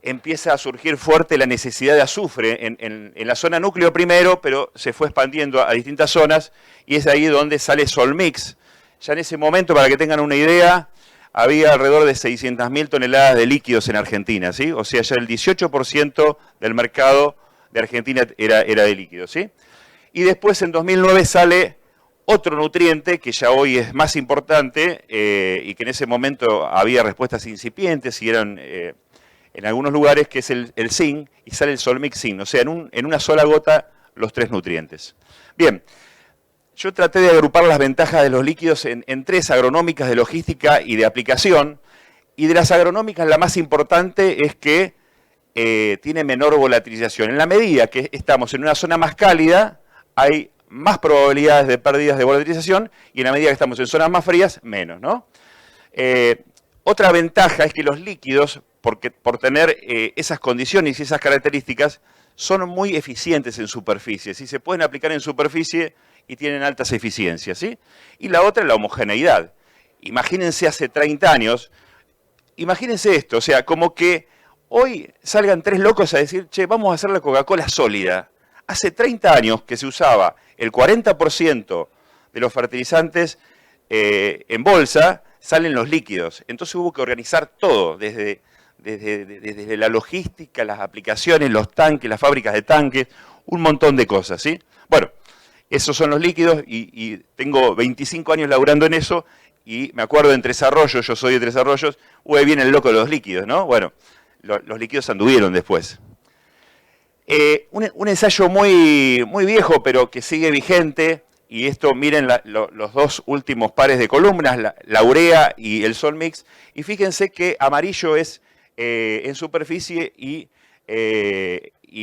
empieza a surgir fuerte la necesidad de azufre en la zona núcleo primero, pero se fue expandiendo a distintas zonas y es ahí donde sale Solmix. Ya en ese momento, para que tengan una idea, había alrededor de 600.000 toneladas de líquidos en Argentina, ¿sí? O sea, ya el 18% del mercado de Argentina era de líquidos, ¿sí? Y después en 2009 sale otro nutriente que ya hoy es más importante y que en ese momento había respuestas incipientes y eran en algunos lugares, que es el zinc, y sale el Solmix zinc, o sea, en una sola gota los tres nutrientes. Bien, yo traté de agrupar las ventajas de los líquidos en tres: agronómicas, de logística y de aplicación. Y de las agronómicas, la más importante es que tiene menor volatilización. En la medida que estamos en una zona más cálida, hay más probabilidades de pérdidas de volatilización, y en la medida que estamos en zonas más frías, menos, ¿no? Otra ventaja es que los líquidos, por tener esas condiciones y esas características, son muy eficientes en superficie, ¿sí? Se pueden aplicar en superficie y tienen altas eficiencias, ¿sí? Y la otra es la homogeneidad. Imagínense hace 30 años, imagínense esto, o sea, como que hoy salgan tres locos a decir, che, vamos a hacer la Coca-Cola sólida. Hace 30 años que se usaba el 40% de los fertilizantes en bolsa, salen los líquidos. Entonces hubo que organizar todo, desde la logística, las aplicaciones, los tanques, las fábricas de tanques, un montón de cosas, ¿sí? Bueno, esos son los líquidos y tengo 25 años laburando en eso y me acuerdo en Tres Arroyos, yo soy de Tres Arroyos, ahí viene el loco de los líquidos, ¿no? Bueno, los líquidos anduvieron después. Un ensayo muy viejo, pero que sigue vigente, y esto, miren los dos últimos pares de columnas, la urea y el Solmix, y fíjense que amarillo es en superficie y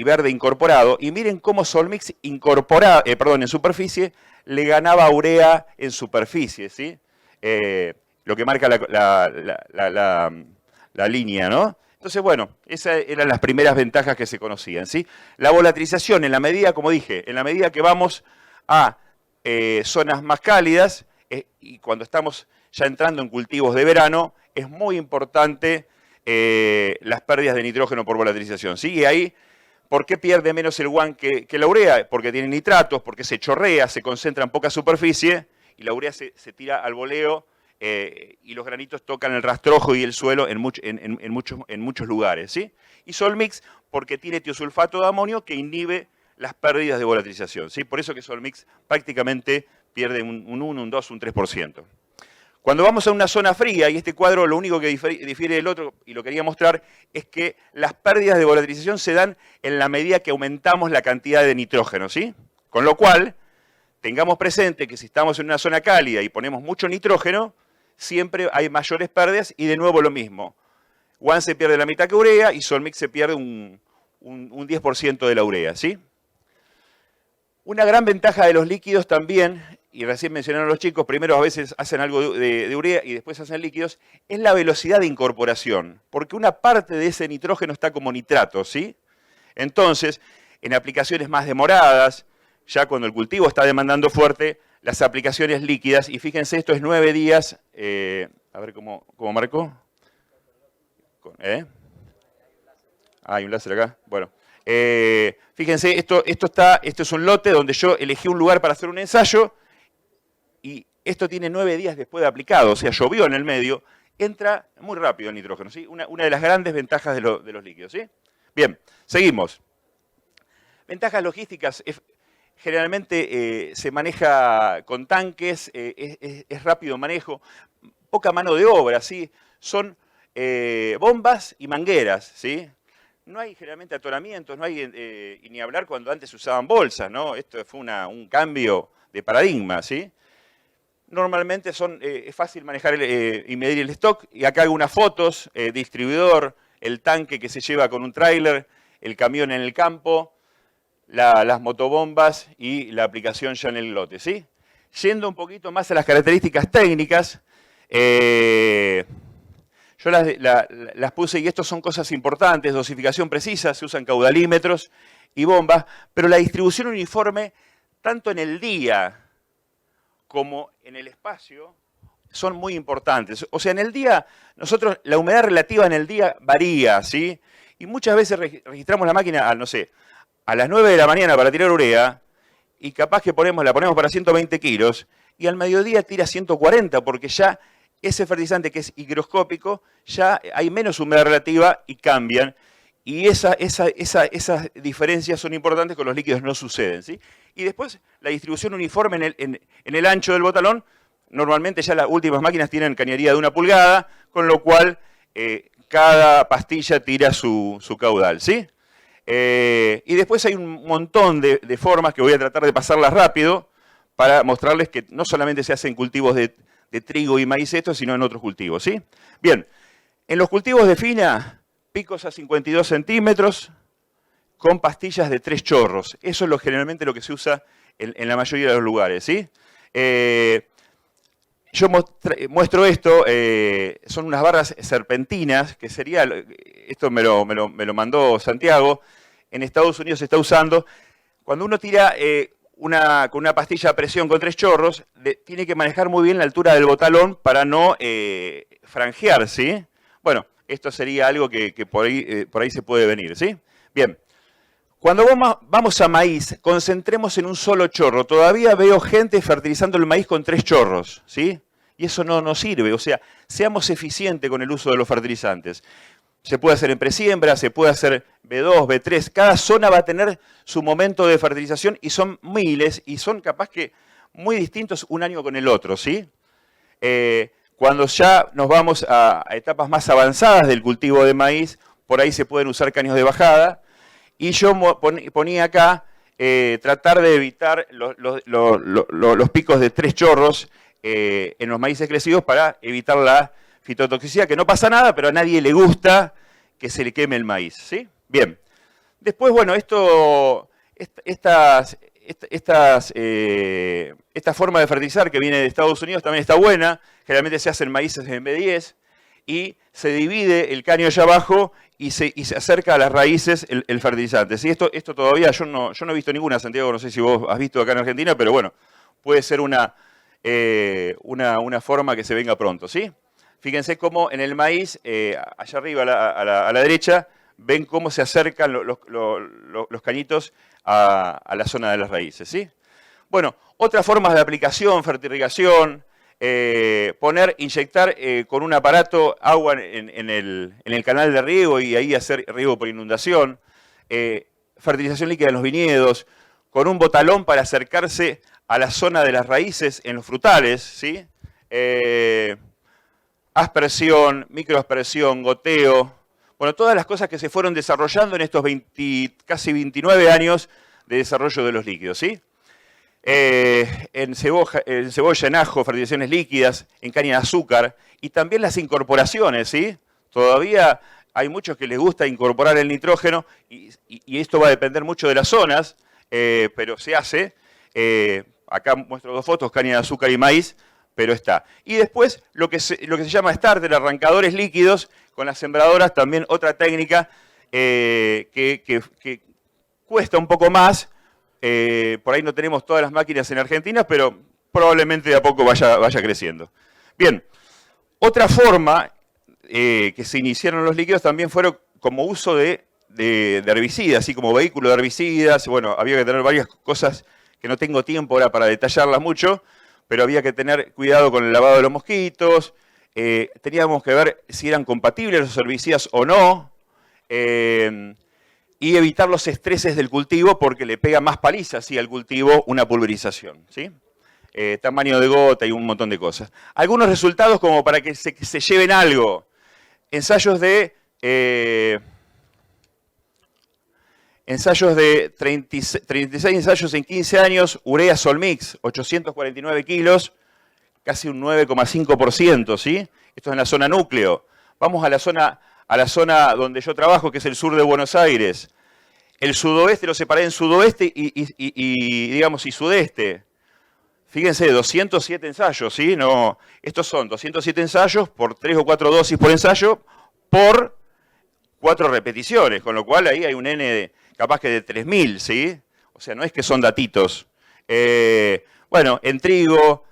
verde incorporado, y miren cómo Solmix en superficie le ganaba a urea en superficie, ¿sí? Lo que marca la línea, ¿no? Entonces, bueno, esas eran las primeras ventajas que se conocían, ¿sí? La volatilización, en la medida, como dije, en la medida que vamos a zonas más cálidas y cuando estamos ya entrando en cultivos de verano, es muy importante las pérdidas de nitrógeno por volatilización, ¿sí? Y ahí, ¿por qué pierde menos el guan que la urea? Porque tiene nitratos, porque se chorrea, se concentra en poca superficie, y la urea se tira al voleo, y los granitos tocan el rastrojo y el suelo en muchos lugares, ¿sí? Y Solmix porque tiene tiosulfato de amonio que inhibe las pérdidas de volatilización, ¿sí? Por eso que Solmix prácticamente pierde un 1, un 2, un 3%. Cuando vamos a una zona fría, y este cuadro lo único que difiere del otro, y lo quería mostrar, es que las pérdidas de volatilización se dan en la medida que aumentamos la cantidad de nitrógeno, ¿sí? Con lo cual, tengamos presente que si estamos en una zona cálida y ponemos mucho nitrógeno, siempre hay mayores pérdidas, y de nuevo lo mismo. Guan se pierde la mitad que urea, y Solmix se pierde un 10% de la urea, ¿sí? Una gran ventaja de los líquidos también, y recién mencionaron los chicos, primero a veces hacen algo de urea y después hacen líquidos, es la velocidad de incorporación, porque una parte de ese nitrógeno está como nitrato, ¿sí? Entonces, en aplicaciones más demoradas, ya cuando el cultivo está demandando fuerte, las aplicaciones líquidas, y fíjense, esto es 9 días, a ver cómo marcó. Hay un láser acá, bueno. Fíjense, esto es un lote donde yo elegí un lugar para hacer un ensayo, y esto tiene 9 días después de aplicado, o sea, llovió en el medio, entra muy rápido el nitrógeno, ¿sí? Una de las grandes ventajas de los líquidos, ¿sí? Bien, seguimos. Ventajas logísticas, generalmente se maneja con tanques, es rápido manejo, poca mano de obra, ¿sí? Son bombas y mangueras, ¿sí? No hay generalmente atoramientos, no hay, y ni hablar cuando antes se usaban bolsas, ¿no? Esto fue un cambio de paradigma, ¿sí? Normalmente es fácil manejar y medir el stock, y acá hago unas fotos, distribuidor, el tanque que se lleva con un tráiler, el camión en el campo, las motobombas y la aplicación ya en el lote, ¿sí? Yendo un poquito más a las características técnicas, yo las puse, y estos son cosas importantes: dosificación precisa, se usan caudalímetros y bombas, pero la distribución uniforme, tanto en el día como en el espacio, son muy importantes. O sea, en el día, nosotros, la humedad relativa en el día varía, ¿sí? Y muchas veces registramos la máquina, no sé, a las 9 de la mañana para tirar urea, y capaz que la ponemos para 120 kilos, y al mediodía tira 140, porque ya ese fertilizante, que es higroscópico, ya hay menos humedad relativa y cambian. Y esas diferencias son importantes, con los líquidos no suceden, ¿sí? Y después, la distribución uniforme en el ancho del botalón. Normalmente ya las últimas máquinas tienen cañería de 1 pulgada, con lo cual cada pastilla tira su caudal, ¿sí? Y después hay un montón de formas que voy a tratar de pasarlas rápido para mostrarles que no solamente se hacen cultivos de trigo y maíz sino en otros cultivos, ¿sí? Bien, en los cultivos de fina, picos a 52 centímetros con pastillas de 3 chorros. Eso es generalmente lo que se usa en la mayoría de los lugares, ¿sí? Yo muestro esto, son unas barras serpentinas, que sería, esto me lo mandó Santiago, en Estados Unidos se está usando. Cuando uno tira con una pastilla a presión con 3 chorros, tiene que manejar muy bien la altura del botalón para no franjear, ¿sí? Bueno, esto sería algo que por ahí se puede venir, ¿sí? Bien, cuando vamos a maíz, concentremos en un solo chorro. Todavía veo gente fertilizando el maíz con 3 chorros, ¿sí? Y eso no sirve, o sea, seamos eficientes con el uso de los fertilizantes. Se puede hacer en presiembra, se puede hacer B2, B3, cada zona va a tener su momento de fertilización, y son miles, y son capaz que muy distintos un año con el otro, ¿sí? Cuando ya nos vamos a etapas más avanzadas del cultivo de maíz, por ahí se pueden usar caños de bajada, y yo ponía acá tratar de evitar los picos de 3 chorros en los maíces crecidos, para evitar la fitotoxicidad, que no pasa nada, pero a nadie le gusta que se le queme el maíz, ¿sí? Bien. Después, bueno, esta forma de fertilizar que viene de Estados Unidos también está buena. Generalmente se hacen maíces en B10 y se divide el caño allá abajo y se acerca a las raíces el fertilizante, ¿sí? Esto todavía yo no he visto ninguna, Santiago, no sé si vos has visto acá en Argentina, pero bueno, puede ser una forma que se venga pronto, ¿sí? Fíjense cómo en el maíz, allá arriba a la derecha, ven cómo se acercan los cañitos a la zona de las raíces, ¿sí? Bueno, otras formas de aplicación, fertirrigación, inyectar con un aparato agua en el canal de riego y ahí hacer riego por inundación, fertilización líquida en los viñedos, con un botalón para acercarse a la zona de las raíces en los frutales, ¿sí? Aspersión, microaspersión, goteo, bueno, todas las cosas que se fueron desarrollando en estos casi 29 años de desarrollo de los líquidos, ¿sí? En cebolla, en ajo, fertilizaciones líquidas, en caña de azúcar y también las incorporaciones, ¿sí? Todavía hay muchos que les gusta incorporar el nitrógeno y esto va a depender mucho de las zonas, pero se hace. Acá muestro dos fotos, caña de azúcar y maíz, pero está. Y después lo que se llama starter, arrancadores líquidos, con las sembradoras, también otra técnica que cuesta un poco más. Por ahí no tenemos todas las máquinas en Argentina, pero probablemente de a poco vaya creciendo. Bien, otra forma que se iniciaron los líquidos también fueron como uso de herbicidas, así como vehículo de herbicidas. Bueno, había que tener varias cosas que no tengo tiempo ahora para detallarlas mucho, pero había que tener cuidado con el lavado de los mosquitos, teníamos que ver si eran compatibles los herbicidas o no, y evitar los estreses del cultivo porque le pega más paliza ¿sí? al cultivo una pulverización, ¿sí? Tamaño de gota y un montón de cosas. Algunos resultados como para que se lleven algo. Ensayos de 36 ensayos en 15 años, urea Solmix, 849 kilos, casi un 9,5%, ¿sí? Esto es en la zona núcleo. Vamos a la zona donde yo trabajo, que es el sur de Buenos Aires. El sudoeste lo separé en sudoeste y sudeste. Fíjense, 207 ensayos, ¿sí? No, estos son 207 ensayos por 3 o 4 dosis por ensayo por 4 repeticiones, con lo cual ahí hay un N capaz que de 3000, ¿sí? O sea, no es que son datitos. Bueno, en trigo,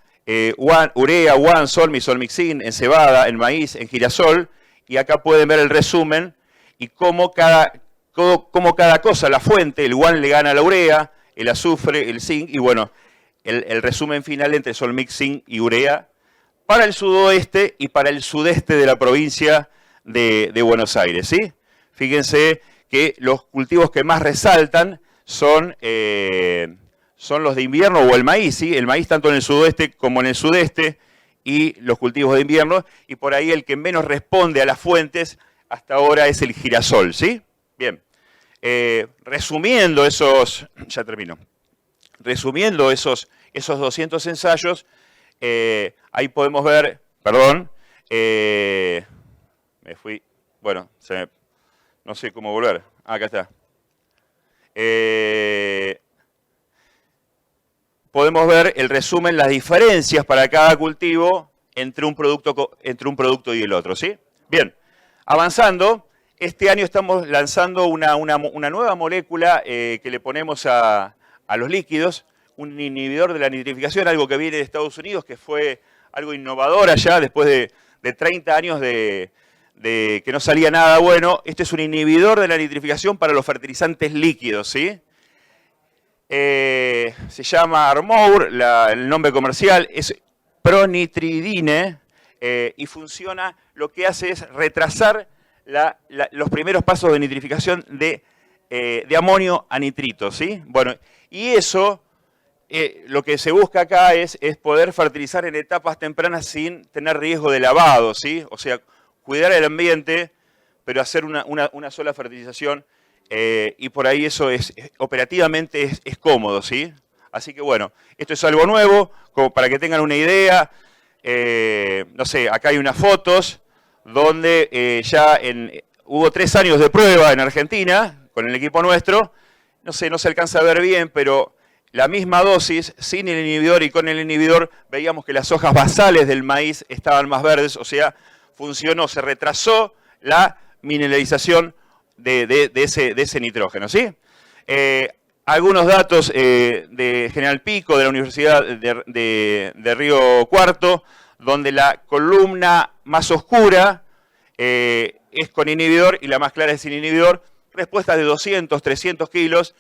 urea, WAN, Solmix, Solmixin, en cebada, en maíz, en girasol, y acá pueden ver el resumen y cómo cada cosa, la fuente, el WAN le gana a la urea, el azufre, el zinc, y bueno, el resumen final entre Solmixin y urea para el sudoeste y para el sudeste de la provincia de Buenos Aires, ¿sí? Fíjense que los cultivos que más resaltan son los de invierno o el maíz, ¿sí? El maíz tanto en el sudoeste como en el sudeste y los cultivos de invierno, y por ahí el que menos responde a las fuentes hasta ahora es el girasol, ¿sí? Bien, resumiendo esos 200 ensayos, ahí podemos ver, me fui, bueno, no sé cómo volver, acá está. Podemos ver el resumen, las diferencias para cada cultivo entre un producto y el otro, ¿sí? Bien, avanzando, este año estamos lanzando una nueva molécula que le ponemos a los líquidos, un inhibidor de la nitrificación, algo que viene de Estados Unidos, que fue algo innovador allá después de 30 años de que no salía nada bueno. Este es un inhibidor de la nitrificación para los fertilizantes líquidos, ¿sí? Se llama Armour, el nombre comercial es Pronitridine, y funciona, lo que hace es retrasar los primeros pasos de nitrificación de amonio a nitrito, ¿sí? Bueno, y eso, lo que se busca acá es poder fertilizar en etapas tempranas sin tener riesgo de lavado, ¿sí? O sea, cuidar el ambiente, pero hacer una sola fertilización, y por ahí eso operativamente es cómodo, ¿sí? Así que bueno, esto es algo nuevo, como para que tengan una idea. No sé, acá hay unas fotos donde hubo 3 años de prueba en Argentina con el equipo nuestro. No sé, no se alcanza a ver bien, pero la misma dosis, sin el inhibidor y con el inhibidor, veíamos que las hojas basales del maíz estaban más verdes, o sea, funcionó, se retrasó la mineralización de ese nitrógeno, ¿sí? Algunos datos de General Pico, de la Universidad de Río Cuarto, donde la columna más oscura es con inhibidor y la más clara es sin inhibidor. Respuestas de 200, 300 kilos,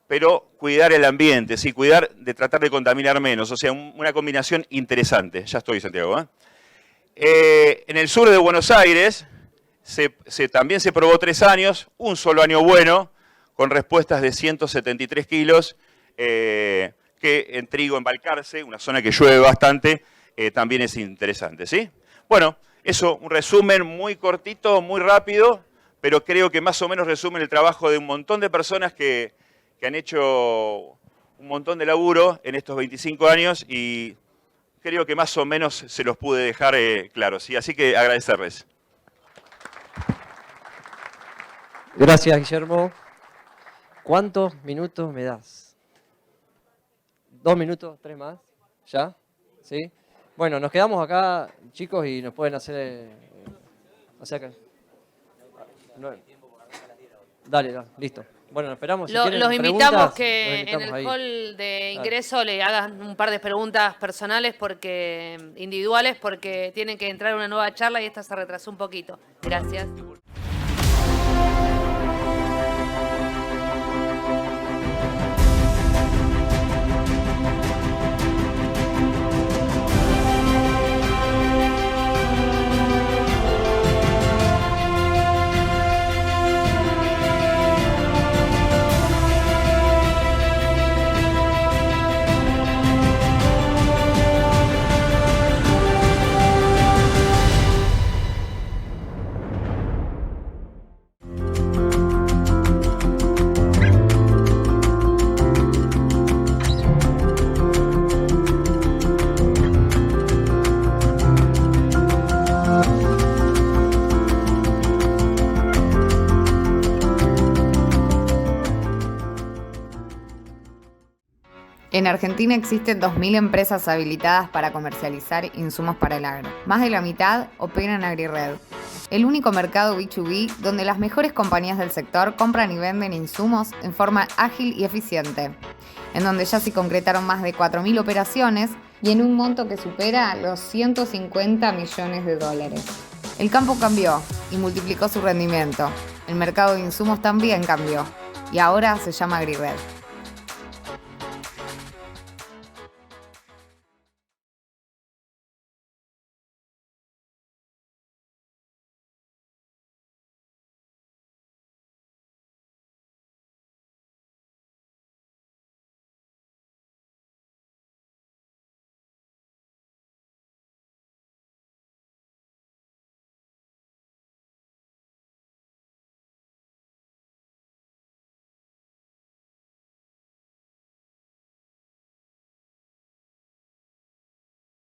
pero cuidar el ambiente, ¿sí? Cuidar de tratar de contaminar menos. O sea, una combinación interesante. Ya estoy, Santiago. En el sur de Buenos Aires también se probó 3 años, un solo año bueno, con respuestas de 173 kilos, que en trigo en Balcarce, una zona que llueve bastante, también es interesante, ¿sí? Bueno, eso, un resumen muy cortito, muy rápido, pero creo que más o menos resume el trabajo de un montón de personas que han hecho un montón de laburo en estos 25 años y creo que más o menos se los pude dejar claros, ¿sí? Así que agradecerles. Gracias, Guillermo. ¿Cuántos minutos me das? 2 minutos, 3 más. ¿Ya? ¿Sí? Bueno, nos quedamos acá, chicos, y nos pueden hacer... o sea que... Dale, listo. Bueno, esperamos. Si los invitamos que en el hall de ingreso le hagan un par de preguntas personales, individuales, porque tienen que entrar a una nueva charla y esta se retrasó un poquito. Gracias. En Argentina existen 2.000 empresas habilitadas para comercializar insumos para el agro. Más de la mitad operan AgriRed, el único mercado B2B donde las mejores compañías del sector compran y venden insumos en forma ágil y eficiente, en donde ya se concretaron más de 4.000 operaciones y en un monto que supera los 150 millones de dólares. El campo cambió y multiplicó su rendimiento. El mercado de insumos también cambió y ahora se llama AgriRed.